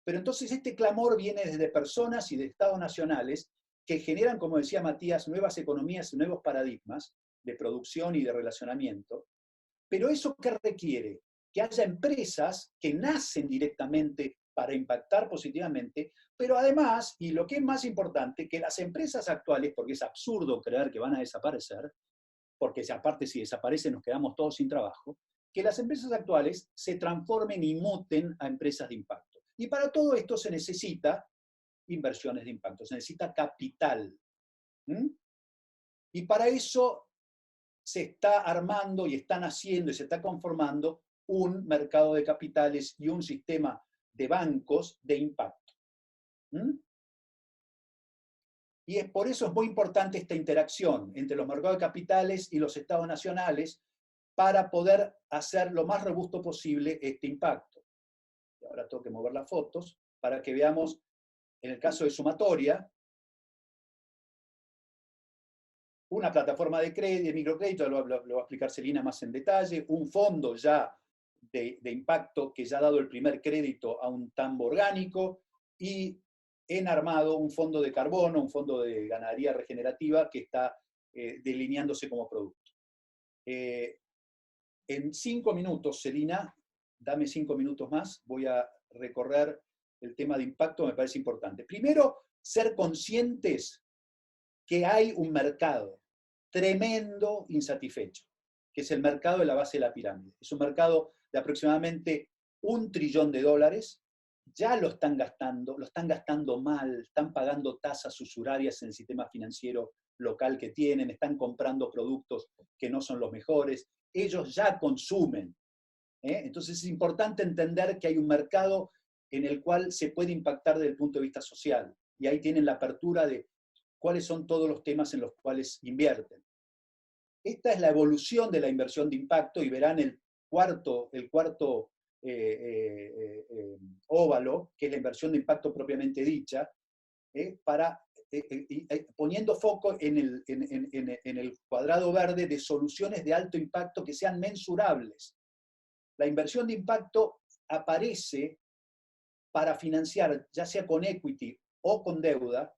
Pero entonces este clamor viene desde personas y de estados nacionales que generan, como decía Matías, nuevas economías y nuevos paradigmas de producción y de relacionamiento. Pero ¿eso qué requiere? Que haya empresas que nacen directamente para impactar positivamente, pero además, y lo que es más importante, que las empresas actuales, porque es absurdo creer que van a desaparecer, porque aparte si desaparecen nos quedamos todos sin trabajo, que las empresas actuales se transformen y muten a empresas de impacto. Y para todo esto se necesita inversiones de impacto, se necesita capital. ¿Mm? Y para eso se está armando y están haciendo y se está conformando un mercado de capitales y un sistema de bancos de impacto. ¿Mm? Y por eso es muy importante esta interacción entre los mercados de capitales y los estados nacionales para poder hacer lo más robusto posible este impacto. Y ahora tengo que mover las fotos para que veamos, en el caso de Sumatoria, una plataforma de crédito, de microcrédito, lo va a explicar Celina más en detalle, un fondo ya de impacto que ya ha dado el primer crédito a un tambo orgánico, y en armado un fondo de carbono, un fondo de ganadería regenerativa que está delineándose como producto. En 5 minutos, Celina, dame 5 minutos más, voy a recorrer el tema de impacto, me parece importante. Primero, ser conscientes que hay un mercado tremendo insatisfecho, que es el mercado de la base de la pirámide. Es un mercado de aproximadamente $1 trillón, ya lo están gastando mal, están pagando tasas usurarias en el sistema financiero local que tienen, están comprando productos que no son los mejores, ellos ya consumen. Entonces es importante entender que hay un mercado en el cual se puede impactar desde el punto de vista social, y ahí tienen la apertura de cuáles son todos los temas en los cuales invierten. Esta es la evolución de la inversión de impacto, y verán el cuarto óvalo, que es la inversión de impacto propiamente dicha, poniendo foco en el cuadrado verde de soluciones de alto impacto que sean mensurables. La inversión de impacto aparece para financiar, ya sea con equity o con deuda,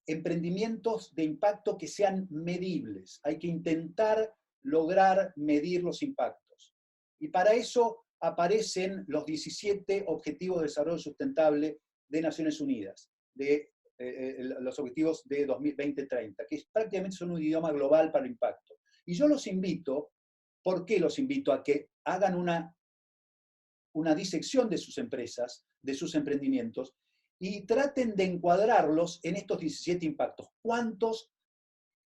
emprendimientos de impacto que sean medibles. Hay que intentar lograr medir los impactos. Y para eso aparecen los 17 Objetivos de Desarrollo Sustentable de Naciones Unidas, los objetivos de 2030, que prácticamente son un idioma global para el impacto. Y yo los invito, ¿por qué los invito? A que hagan una disección de sus empresas, de sus emprendimientos, y traten de encuadrarlos en estos 17 impactos. ¿Cuántos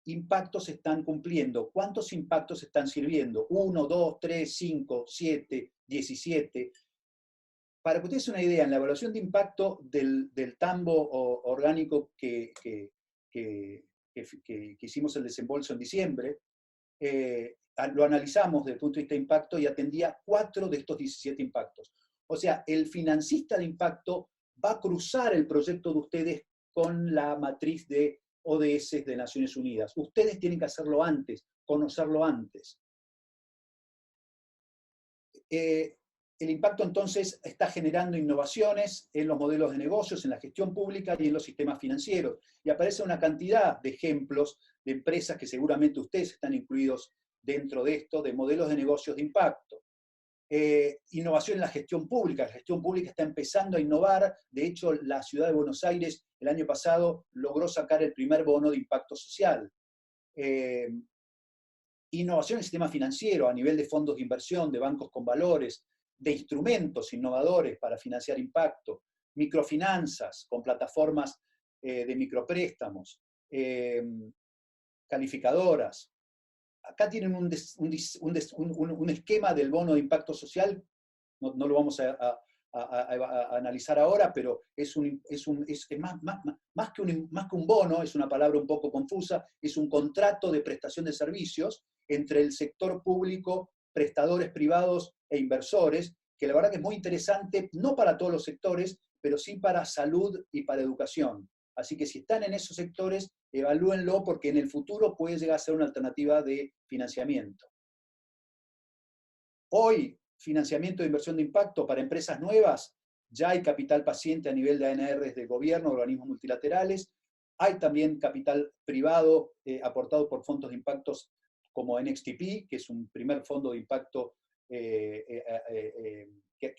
impactos están cumpliendo? ¿Cuántos impactos están sirviendo? 1, 2, 3, 5, 7, 17. Para que ustedes tengan una idea, en la evaluación de impacto del tambo orgánico que hicimos el desembolso en diciembre, lo analizamos desde el punto de vista de impacto y atendía 4 de estos 17 impactos. O sea, el financista de impacto va a cruzar el proyecto de ustedes con la matriz de ODS de Naciones Unidas. Ustedes tienen que hacerlo antes, conocerlo antes. El impacto entonces está generando innovaciones en los modelos de negocios, en la gestión pública y en los sistemas financieros. Y aparece una cantidad de ejemplos de empresas que seguramente ustedes están incluidos dentro de esto, de modelos de negocios de impacto. Innovación en la gestión pública. La gestión pública está empezando a innovar. De hecho, la ciudad de Buenos Aires el año pasado logró sacar el primer bono de impacto social. Innovación en el sistema financiero a nivel de fondos de inversión, de bancos con valores, de instrumentos innovadores para financiar impacto, microfinanzas con plataformas de micropréstamos, calificadoras. Acá tienen un esquema del bono de impacto social, no lo vamos a analizar ahora, pero es más que un bono, es una palabra un poco confusa, es un contrato de prestación de servicios entre el sector público, prestadores privados e inversores, que la verdad que es muy interesante, no para todos los sectores, pero sí para salud y para educación. Así que si están en esos sectores, evalúenlo, porque en el futuro puede llegar a ser una alternativa de financiamiento. Hoy, financiamiento de inversión de impacto para empresas nuevas, ya hay capital paciente a nivel de ANRs de gobierno, organismos multilaterales, hay también capital privado aportado por fondos de impactos como NXTP, que es un primer fondo de impacto que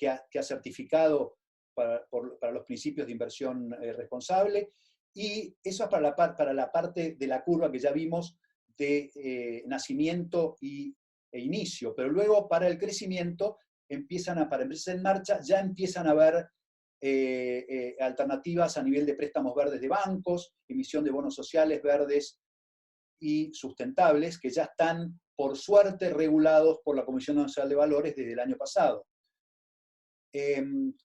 ha certificado para los principios de inversión responsable, y eso es para la parte de la curva que ya vimos de nacimiento e inicio, pero luego para el crecimiento para empresas en marcha, ya empiezan a haber alternativas a nivel de préstamos verdes de bancos, emisión de bonos sociales verdes y sustentables, que ya están, por suerte, regulados por la Comisión Nacional de Valores desde el año pasado,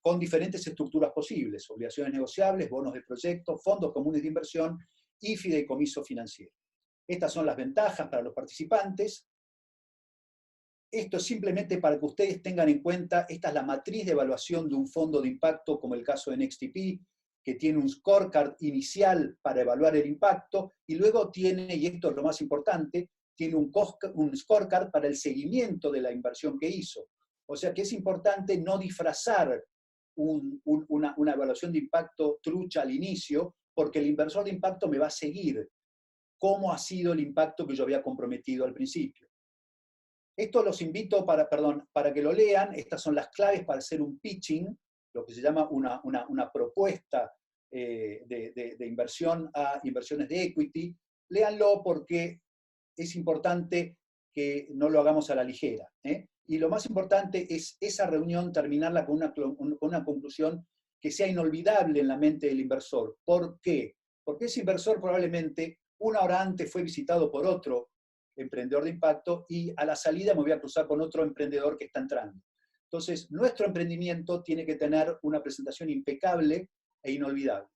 con diferentes estructuras posibles: obligaciones negociables, bonos de proyecto, fondos comunes de inversión y fideicomiso financiero. Estas son las ventajas para los participantes. Esto es simplemente para que ustedes tengan en cuenta, esta es la matriz de evaluación de un fondo de impacto, como el caso de NXTP, que tiene un scorecard inicial para evaluar el impacto, y luego tiene, y esto es lo más importante, tiene un scorecard para el seguimiento de la inversión que hizo. O sea que es importante no disfrazar una evaluación de impacto trucha al inicio, porque el inversor de impacto me va a seguir cómo ha sido el impacto que yo había comprometido al principio. Esto los invito para que lo lean. Estas son las claves para hacer un pitching, lo que se llama una propuesta de inversión a inversiones de equity. Léanlo porque es importante que no lo hagamos a la ligera. Y lo más importante es esa reunión terminarla con una conclusión que sea inolvidable en la mente del inversor. ¿Por qué? Porque ese inversor probablemente una hora antes fue visitado por otro emprendedor de impacto, y a la salida me voy a cruzar con otro emprendedor que está entrando. Entonces, nuestro emprendimiento tiene que tener una presentación impecable e inolvidable.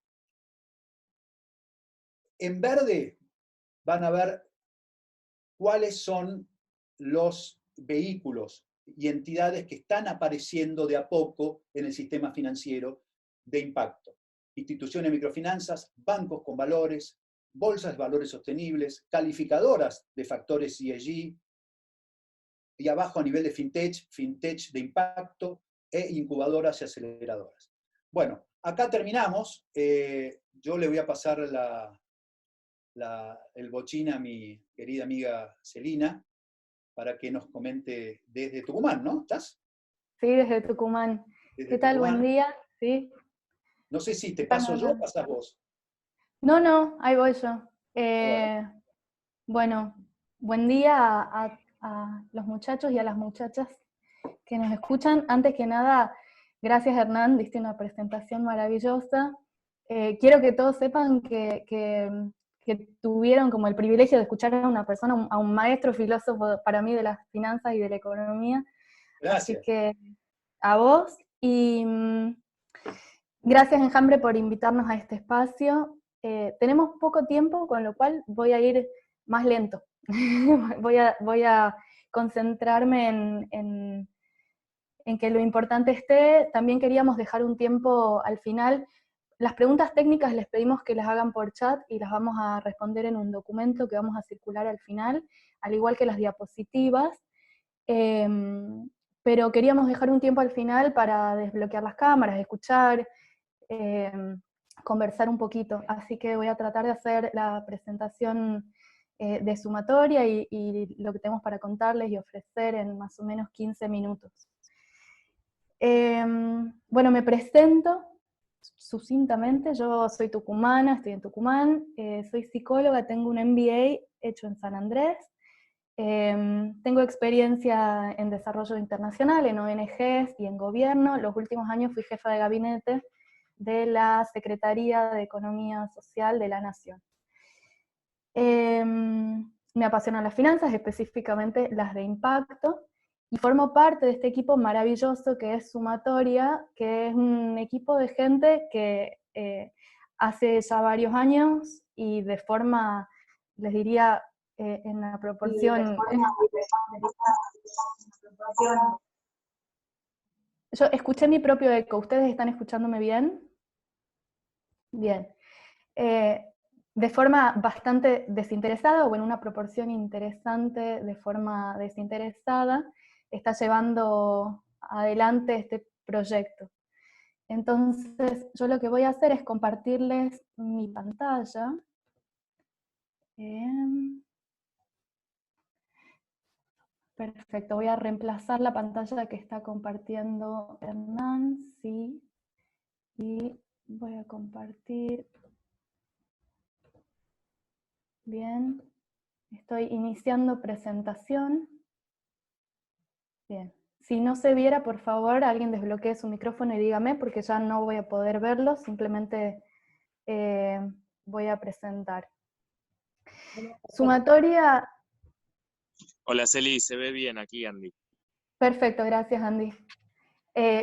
En verde van a ver cuáles son los vehículos y entidades que están apareciendo de a poco en el sistema financiero de impacto. Instituciones de microfinanzas, bancos con valores, bolsas de valores sostenibles, calificadoras de factores ESG, y abajo a nivel de fintech de impacto, e incubadoras y aceleradoras. Bueno, acá terminamos. Yo le voy a pasar el bochín a mi querida amiga Celina para que nos comente desde Tucumán, ¿no? ¿Estás? Sí, desde Tucumán. Desde ¿Qué tal? Tucumán. Buen día. Sí. No sé si te paso yo o pasas vos. No, ahí voy yo. Bueno. Bueno, buen día a los muchachos y a las muchachas que nos escuchan. Antes que nada, gracias Hernán, diste una presentación maravillosa. Quiero que todos sepan que tuvieron como el privilegio de escuchar a una persona, a un maestro filósofo para mí de las finanzas y de la economía. Gracias. Así que a vos, y gracias Enjambre por invitarnos a este espacio. Tenemos poco tiempo, con lo cual voy a ir más lento. voy a concentrarme en que lo importante esté. También queríamos dejar un tiempo al final. Las preguntas técnicas les pedimos que las hagan por chat y las vamos a responder en un documento que vamos a circular al final, al igual que las diapositivas. Pero queríamos dejar un tiempo al final para desbloquear las cámaras, escuchar, conversar un poquito. Así que voy a tratar de hacer la presentación de sumatoria y lo que tenemos para contarles y ofrecer en más o menos 15 minutos. Bueno, me presento sucintamente. Yo soy tucumana, estoy en Tucumán, soy psicóloga, tengo un MBA hecho en San Andrés. Tengo experiencia en desarrollo internacional, en ONGs y en gobierno. Los últimos años fui jefa de gabinete de la Secretaría de Economía Social de la Nación. Me apasionan las finanzas, específicamente las de impacto, y formo parte de este equipo maravilloso que es Sumatoria, que es un equipo de gente que hace ya varios años y de forma, les diría, en la proporción... Yo escuché mi propio eco, ¿ustedes están escuchándome bien? Bien. De forma bastante desinteresada, o en una proporción interesante de forma desinteresada, está llevando adelante este proyecto. Entonces, yo lo que voy a hacer es compartirles mi pantalla. Perfecto, voy a reemplazar la pantalla que está compartiendo Hernán, sí, y voy a compartir. Bien, estoy iniciando presentación. Bien, si no se viera, por favor, alguien desbloquee su micrófono y dígame, porque ya no voy a poder verlo, simplemente voy a presentar. Sumatoria. Hola Celi, se ve bien aquí, Andy. Perfecto, gracias Andy.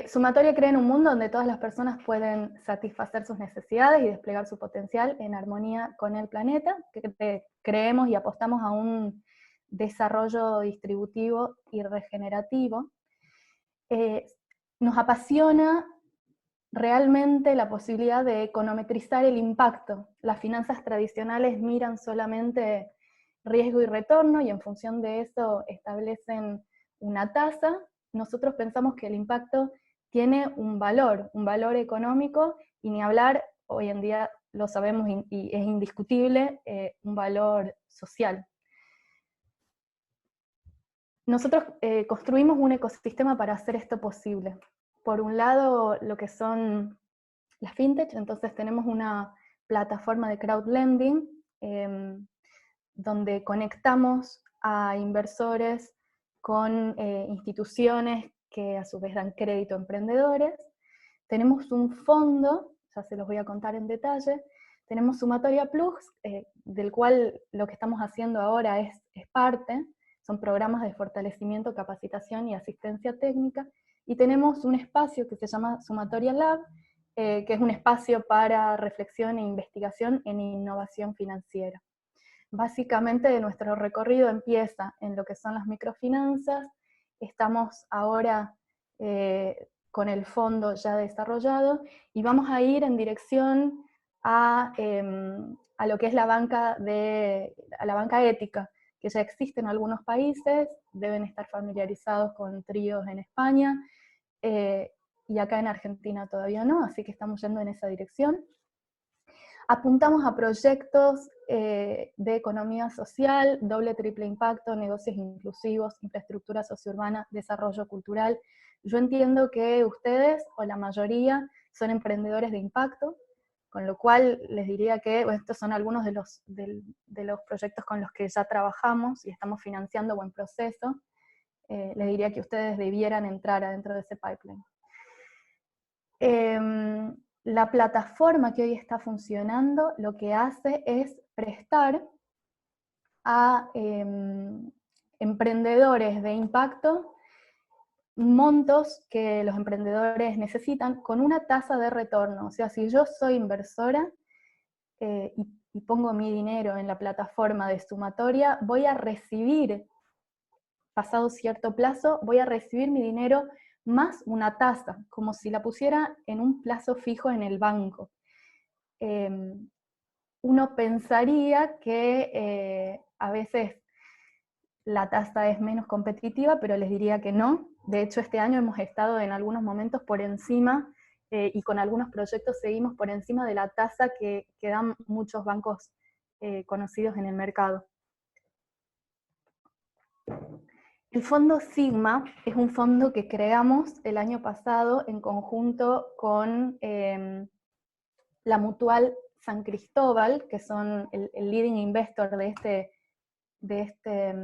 Sumatoria crea en un mundo donde todas las personas pueden satisfacer sus necesidades y desplegar su potencial en armonía con el planeta, que creemos y apostamos a un desarrollo distributivo y regenerativo. Nos apasiona realmente la posibilidad de econometrizar el impacto. Las finanzas tradicionales miran solamente riesgo y retorno y en función de eso establecen una tasa. Nosotros pensamos que el impacto tiene un valor económico, y ni hablar, hoy en día lo sabemos y es indiscutible, un valor social. Nosotros construimos un ecosistema para hacer esto posible. Por un lado, lo que son las fintech, entonces tenemos una plataforma de crowdlending, donde conectamos a inversores con instituciones que a su vez dan crédito a emprendedores. Tenemos un fondo, ya se los voy a contar en detalle. Tenemos Sumatoria Plus, del cual lo que estamos haciendo ahora es parte. Son programas de fortalecimiento, capacitación y asistencia técnica. Y tenemos un espacio que se llama Sumatoria Lab, que es un espacio para reflexión e investigación en innovación financiera. Básicamente nuestro recorrido empieza en lo que son las microfinanzas. Estamos ahora con el fondo ya desarrollado y vamos a ir en dirección a lo que es la banca ética, que ya existe en algunos países, deben estar familiarizados con tríos en España, y acá en Argentina todavía no, así que estamos yendo en esa dirección. Apuntamos a proyectos de economía social, doble, triple impacto, negocios inclusivos, infraestructura sociourbana, desarrollo cultural. Yo entiendo que ustedes, o la mayoría, son emprendedores de impacto, con lo cual les diría que estos son algunos de los proyectos con los que ya trabajamos y estamos financiando o en proceso. Les diría que ustedes debieran entrar adentro de ese pipeline. La plataforma que hoy está funcionando lo que hace es prestar a emprendedores de impacto montos que los emprendedores necesitan con una tasa de retorno. O sea, si yo soy inversora y pongo mi dinero en la plataforma de Sumatoria, voy a recibir, pasado cierto plazo, voy a recibir mi dinero más una tasa, como si la pusiera en un plazo fijo en el banco. Uno pensaría que a veces la tasa es menos competitiva, pero les diría que no. De hecho, este año hemos estado en algunos momentos por encima, y con algunos proyectos seguimos por encima de la tasa que dan muchos bancos conocidos en el mercado. El fondo Sigma es un fondo que creamos el año pasado en conjunto con la Mutual San Cristóbal, que son el leading investor de este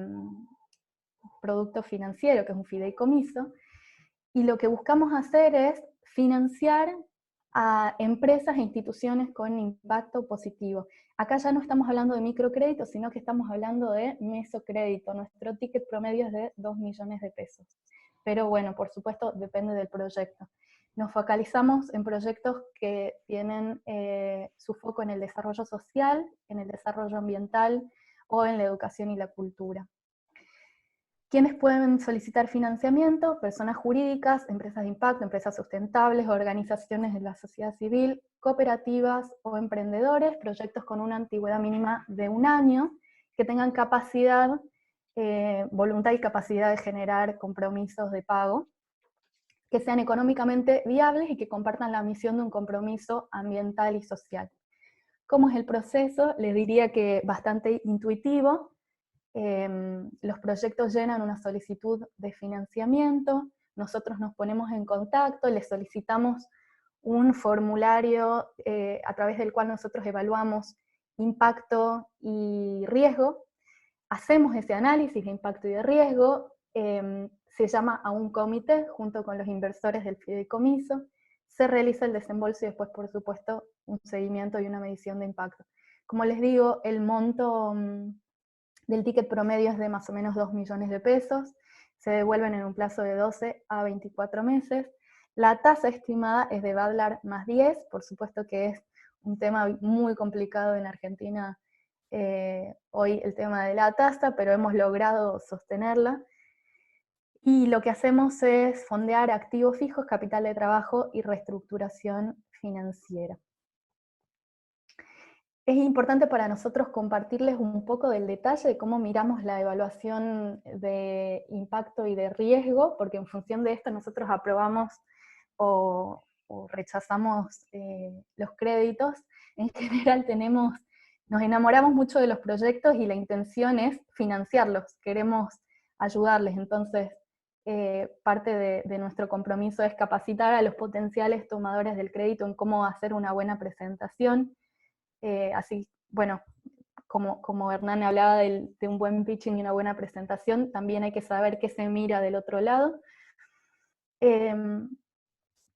producto financiero, que es un fideicomiso, y lo que buscamos hacer es financiar a empresas e instituciones con impacto positivo. Acá ya no estamos hablando de microcrédito, sino que estamos hablando de mesocrédito. Nuestro ticket promedio es de 2 millones de pesos. Pero bueno, por supuesto, depende del proyecto. Nos focalizamos en proyectos que tienen su foco en el desarrollo social, en el desarrollo ambiental o en la educación y la cultura. ¿Quiénes pueden solicitar financiamiento? Personas jurídicas, empresas de impacto, empresas sustentables, organizaciones de la sociedad civil, cooperativas o emprendedores, proyectos con una antigüedad mínima de 1 año, que tengan capacidad, voluntad y capacidad de generar compromisos de pago, que sean económicamente viables y que compartan la misión de un compromiso ambiental y social. ¿Cómo es el proceso? Les diría que bastante intuitivo. Los proyectos llenan una solicitud de financiamiento, nosotros nos ponemos en contacto, les solicitamos un formulario a través del cual nosotros evaluamos impacto y riesgo, hacemos ese análisis de impacto y de riesgo, se llama a un comité junto con los inversores del fideicomiso, se realiza el desembolso y después, por supuesto, un seguimiento y una medición de impacto. Como les digo, el monto del ticket promedio es de más o menos 2 millones de pesos, se devuelven en un plazo de 12 a 24 meses. La tasa estimada es de Badlar más 10, por supuesto que es un tema muy complicado en Argentina hoy el tema de la tasa, pero hemos logrado sostenerla. Y lo que hacemos es fondear activos fijos, capital de trabajo y reestructuración financiera. Es importante para nosotros compartirles un poco del detalle de cómo miramos la evaluación de impacto y de riesgo, porque en función de esto nosotros aprobamos o rechazamos los créditos. En general nos enamoramos mucho de los proyectos y la intención es financiarlos, queremos ayudarles, entonces parte de nuestro compromiso es capacitar a los potenciales tomadores del crédito en cómo hacer una buena presentación. Así, bueno, como Hernán hablaba de un buen pitching y una buena presentación, también hay que saber qué se mira del otro lado. En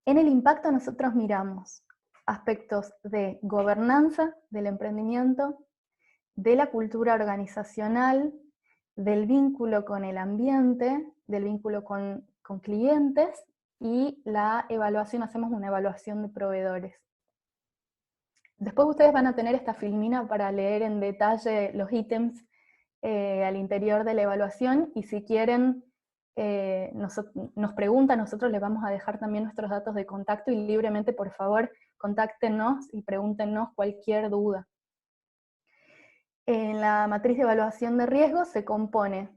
el impacto nosotros miramos aspectos de gobernanza del emprendimiento, de la cultura organizacional, del vínculo con el ambiente, del vínculo con clientes, y la evaluación, hacemos una evaluación de proveedores. Después ustedes van a tener esta filmina para leer en detalle los ítems al interior de la evaluación, y si quieren nos preguntan, nosotros les vamos a dejar también nuestros datos de contacto, y libremente, por favor, contáctenos y pregúntenos cualquier duda. En la matriz de evaluación de riesgo se compone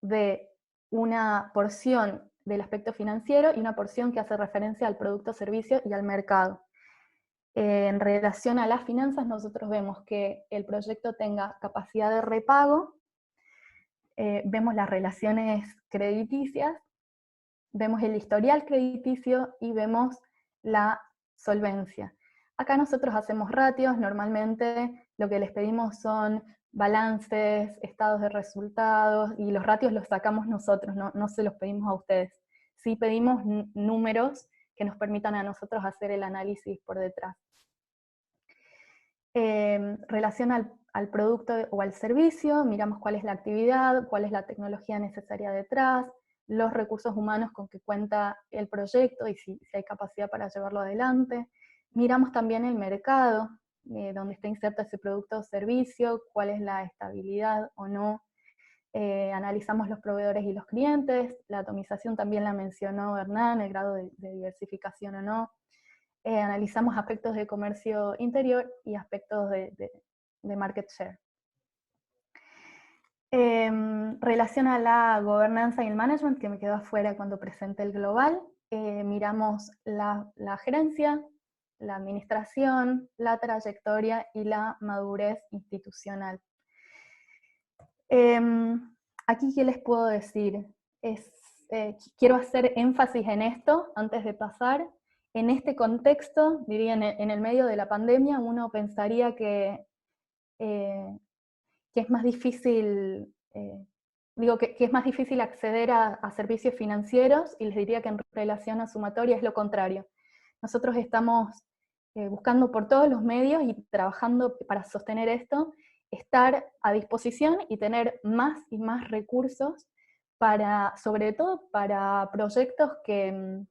de una porción del aspecto financiero y una porción que hace referencia al producto, servicio y al mercado. En relación a las finanzas, nosotros vemos que el proyecto tenga capacidad de repago, vemos las relaciones crediticias, vemos el historial crediticio y vemos la solvencia. Acá nosotros hacemos ratios, normalmente lo que les pedimos son balances, estados de resultados, y los ratios los sacamos nosotros, no se los pedimos a ustedes. Sí pedimos números que nos permitan a nosotros hacer el análisis por detrás. Relación al producto o al servicio, miramos cuál es la actividad, cuál es la tecnología necesaria detrás, los recursos humanos con que cuenta el proyecto y si hay capacidad para llevarlo adelante. Miramos también el mercado, donde está inserto ese producto o servicio, cuál es la estabilidad o no. Analizamos los proveedores y los clientes, la atomización también la mencionó Hernán, el grado de diversificación o no. Analizamos aspectos de comercio interior y aspectos de market share. Relación a la gobernanza y el management, que me quedó afuera cuando presenté el global, miramos la gerencia, la administración, la trayectoria y la madurez institucional. Aquí, ¿qué les puedo decir? Quiero hacer énfasis en esto antes de pasar. En este contexto, diría en el medio de la pandemia, uno pensaría que es más difícil, que es más difícil acceder a servicios financieros, y les diría que en relación a sumatoria es lo contrario. Nosotros estamos buscando por todos los medios y trabajando para sostener esto, estar a disposición y tener más y más recursos sobre todo para proyectos que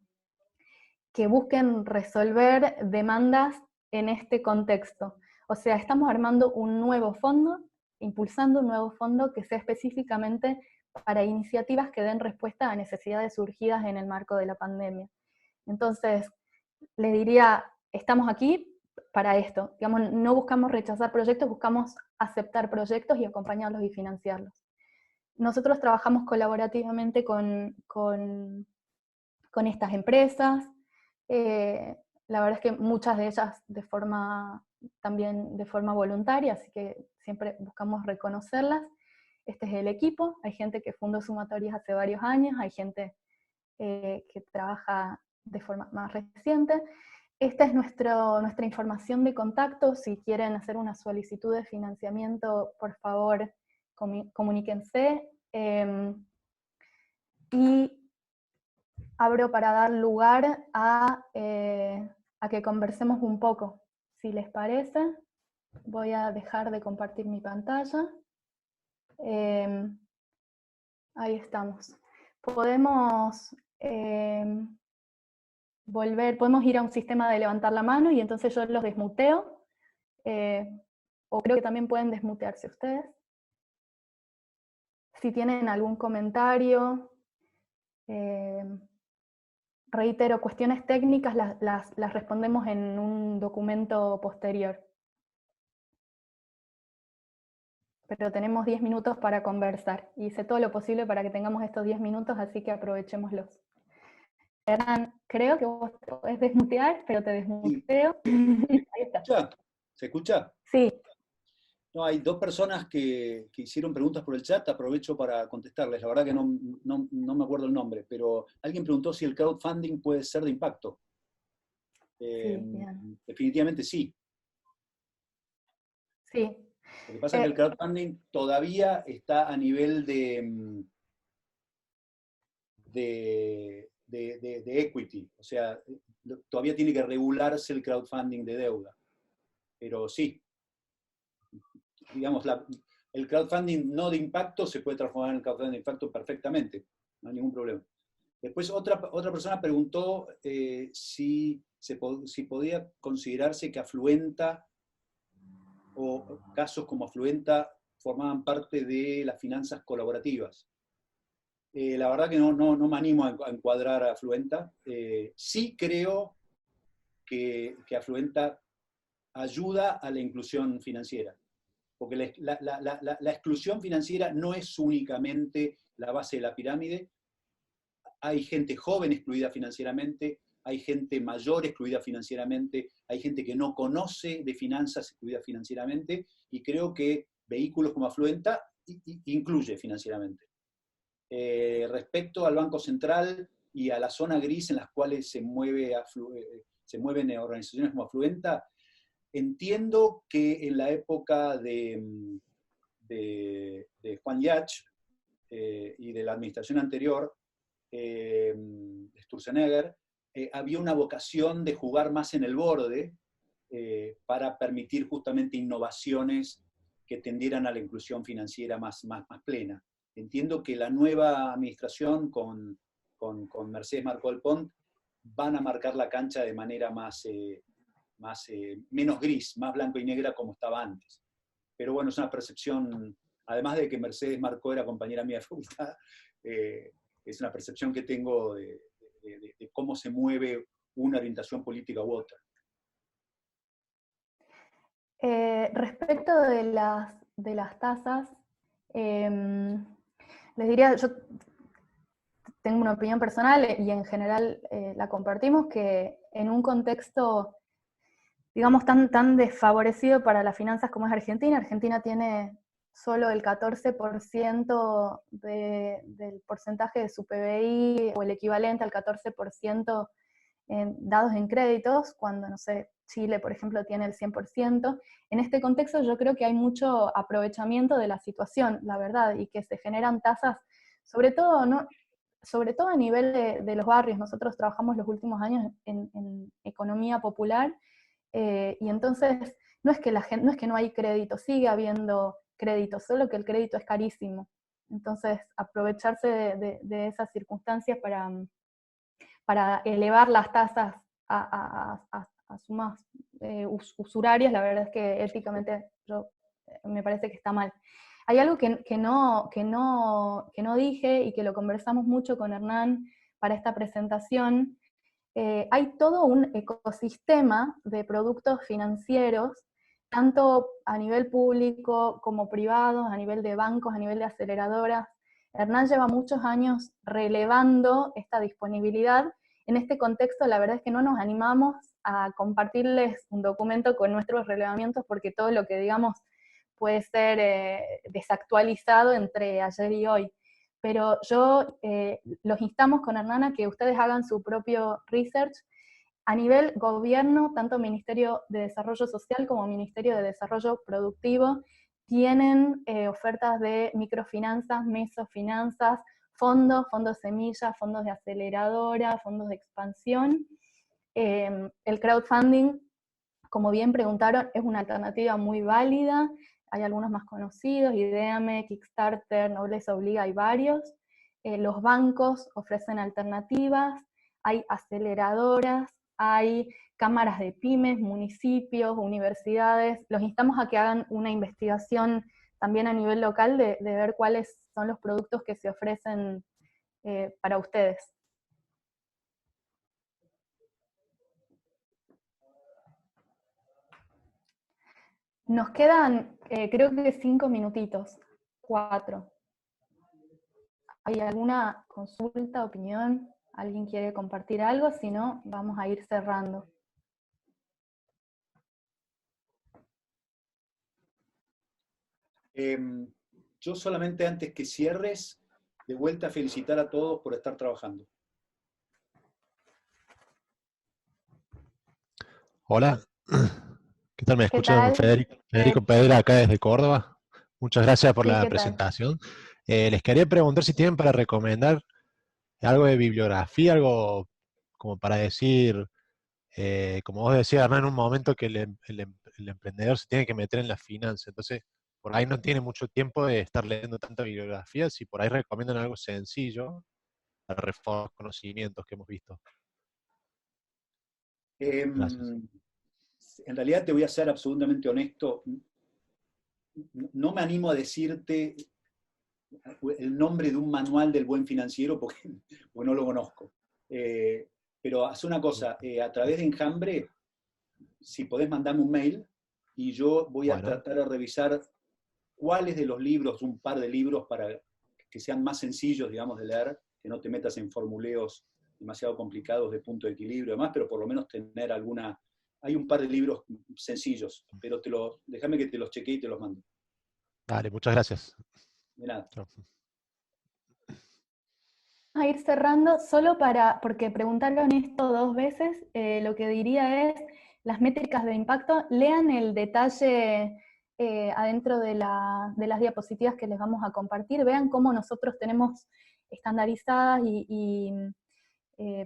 busquen resolver demandas en este contexto. O sea, estamos armando un nuevo fondo, impulsando un nuevo fondo que sea específicamente para iniciativas que den respuesta a necesidades surgidas en el marco de la pandemia. Entonces, les diría, estamos aquí para esto. Digamos, no buscamos rechazar proyectos, buscamos aceptar proyectos y acompañarlos y financiarlos. Nosotros trabajamos colaborativamente con con estas empresas. La verdad es que muchas de ellas también de forma voluntaria, así que siempre buscamos reconocerlas. Este es el equipo, hay gente que fundó Sumatorias hace varios años, hay gente que trabaja de forma más reciente. Esta es nuestra información de contacto. Si quieren hacer una solicitud de financiamiento, por favor, comuníquense. Y abro para dar lugar a que conversemos un poco. Si les parece, voy a dejar de compartir mi pantalla. Ahí estamos. Podemos podemos ir a un sistema de levantar la mano y entonces yo los desmuteo, o creo que también pueden desmutearse ustedes. Si tienen algún comentario, reitero, cuestiones técnicas las respondemos en un documento posterior. Pero tenemos 10 minutos para conversar, y hice todo lo posible para que tengamos estos 10 minutos, así que aprovechémoslos. Hernán, creo que vos te podés desmutear, pero te desmuteo. Sí. Ahí está. ¿Se escucha? Sí. No, hay dos personas que hicieron preguntas por el chat, aprovecho para contestarles. La verdad que no me acuerdo el nombre, pero alguien preguntó si el crowdfunding puede ser de impacto. Sí, bien. Definitivamente sí. Sí. Lo que pasa es que el crowdfunding todavía está a nivel de equity, o sea, todavía tiene que regularse el crowdfunding de deuda. Pero sí, digamos, el crowdfunding no de impacto se puede transformar en el crowdfunding de impacto perfectamente, no hay ningún problema. Después otra persona preguntó si podía considerarse que Afluenta o casos como Afluenta formaban parte de las finanzas colaborativas. La verdad que no me animo a encuadrar a Afluenta. Sí creo que Afluenta ayuda a la inclusión financiera, porque la exclusión financiera no es únicamente la base de la pirámide. Hay gente joven excluida financieramente, hay gente mayor excluida financieramente, hay gente que no conoce de finanzas excluida financieramente, y creo que vehículos como Afluenta incluye financieramente. Respecto al Banco Central y a la zona gris en las cuales se mueven organizaciones como Afluenta, entiendo que en la época de Juan Yach y de la administración anterior, Sturzenegger, había una vocación de jugar más en el borde para permitir justamente innovaciones que tendieran a la inclusión financiera más plena. Entiendo que la nueva administración con Mercedes Marcó del Pont van a marcar la cancha de manera menos gris, más blanco y negra como estaba antes. Pero bueno, es una percepción, además de que Mercedes Marcó era compañera mía de facultad, es una percepción que tengo de cómo se mueve una orientación política u otra. Respecto de las tasas, les diría, yo tengo una opinión personal y en general la compartimos, que en un contexto, digamos, tan desfavorecido para las finanzas como es Argentina, Argentina tiene solo el 14% del porcentaje de su PBI, o el equivalente al 14% dados en créditos, cuando, no sé, Chile, por ejemplo, tiene el 100%. En este contexto yo creo que hay mucho aprovechamiento de la situación, la verdad, y que se generan tasas, sobre todo a nivel de los barrios. Nosotros trabajamos los últimos años en economía popular, y entonces no es que no hay crédito, sigue habiendo crédito, solo que el crédito es carísimo. Entonces, aprovecharse de esas circunstancias para elevar las tasas a sumas usurarias, la verdad es que éticamente me parece que está mal. Hay algo que no dije y que lo conversamos mucho con Hernán para esta presentación. Hay todo un ecosistema de productos financieros, tanto a nivel público como privado, a nivel de bancos, a nivel de aceleradoras. Hernán lleva muchos años relevando esta disponibilidad, en este contexto la verdad es que no nos animamos a compartirles un documento con nuestros relevamientos porque todo lo que digamos puede ser desactualizado entre ayer y hoy. Pero yo los instamos con Hernán a que ustedes hagan su propio research. A nivel gobierno, tanto Ministerio de Desarrollo Social como Ministerio de Desarrollo Productivo tienen ofertas de microfinanzas, mesofinanzas, fondos semillas, fondos de aceleradora, fondos de expansión. El crowdfunding, como bien preguntaron, es una alternativa muy válida. Hay algunos más conocidos, Ideame, Kickstarter, Nobleza Obliga, hay varios. Los bancos ofrecen alternativas, hay aceleradoras, hay cámaras de pymes, municipios, universidades. Los instamos a que hagan una investigación también a nivel local de ver cuáles son los productos que se ofrecen para ustedes. Nos quedan, creo que 5 minutitos, 4. ¿Hay alguna consulta, opinión? ¿Alguien quiere compartir algo? Si no, vamos a ir cerrando. Yo solamente antes que cierres, de vuelta a felicitar a todos por estar trabajando. Hola, ¿qué tal? ¿Me ¿Qué escuchan? tal? Federico Pedra, acá desde Córdoba. Muchas gracias por Sí, la ¿qué tal? presentación. Les quería preguntar si tienen para recomendar algo de bibliografía, algo como para decir, como vos decías, Hernán, en un momento que el emprendedor se tiene que meter en la finanza, entonces por ahí no tiene mucho tiempo de estar leyendo tanta bibliografía, si por ahí recomiendan algo sencillo para reforzar los conocimientos que hemos visto. Gracias. En realidad te voy a ser absolutamente honesto, no me animo a decirte el nombre de un manual del buen financiero porque no lo conozco. Pero haz una cosa, a través de Enjambre, si podés mandarme un mail, y yo voy a tratar de revisar cuáles de los libros, un par de libros para que sean más sencillos, digamos, de leer, que no te metas en formuleos demasiado complicados de punto de equilibrio y demás, pero por lo menos tener alguna... Hay un par de libros sencillos, pero déjame que te los chequee y te los mando. Dale, muchas gracias. De nada. Chao. A ir cerrando, solo porque preguntaron esto 2 veces, lo que diría es, las métricas de impacto, lean el detalle adentro de las diapositivas que les vamos a compartir, vean cómo nosotros tenemos estandarizadas y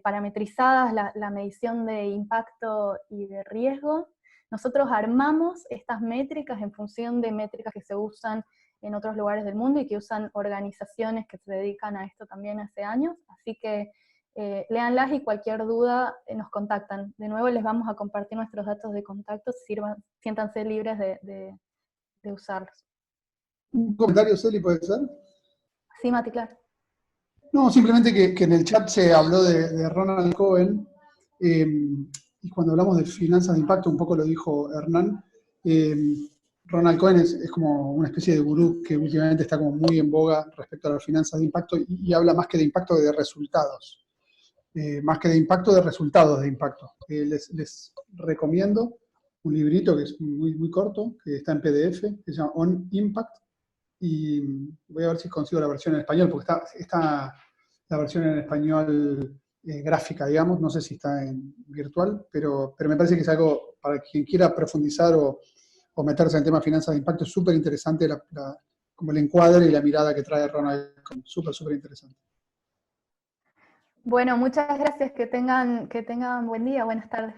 parametrizadas la medición de impacto y de riesgo. Nosotros armamos estas métricas en función de métricas que se usan en otros lugares del mundo y que usan organizaciones que se dedican a esto también hace años, así que léanlas y cualquier duda nos contactan. De nuevo les vamos a compartir nuestros datos de contacto, siéntanse libres de usarlos. ¿Un comentario, Celi, puede ser? Sí, Mati, claro. No, simplemente que en el chat se habló de Ronald Cohen, y cuando hablamos de finanzas de impacto, un poco lo dijo Hernán, Ronald Cohen es como una especie de gurú que últimamente está como muy en boga respecto a las finanzas de impacto y habla más que de impacto de resultados, más que de impacto de resultados de impacto. Les recomiendo un librito que es muy, muy corto, que está en PDF, que se llama On Impact, y voy a ver si consigo la versión en español, porque está la versión en español gráfica, digamos, no sé si está en virtual, pero me parece que es algo para quien quiera profundizar o meterse en temas de finanzas de impacto, es súper interesante como el encuadre y la mirada que trae Ronald, súper, súper interesante. Bueno, muchas gracias, que tengan buen día, buenas tardes.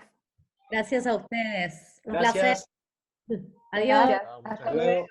Gracias a ustedes. Un Gracias. placer. Adiós. Gracias. Hasta luego.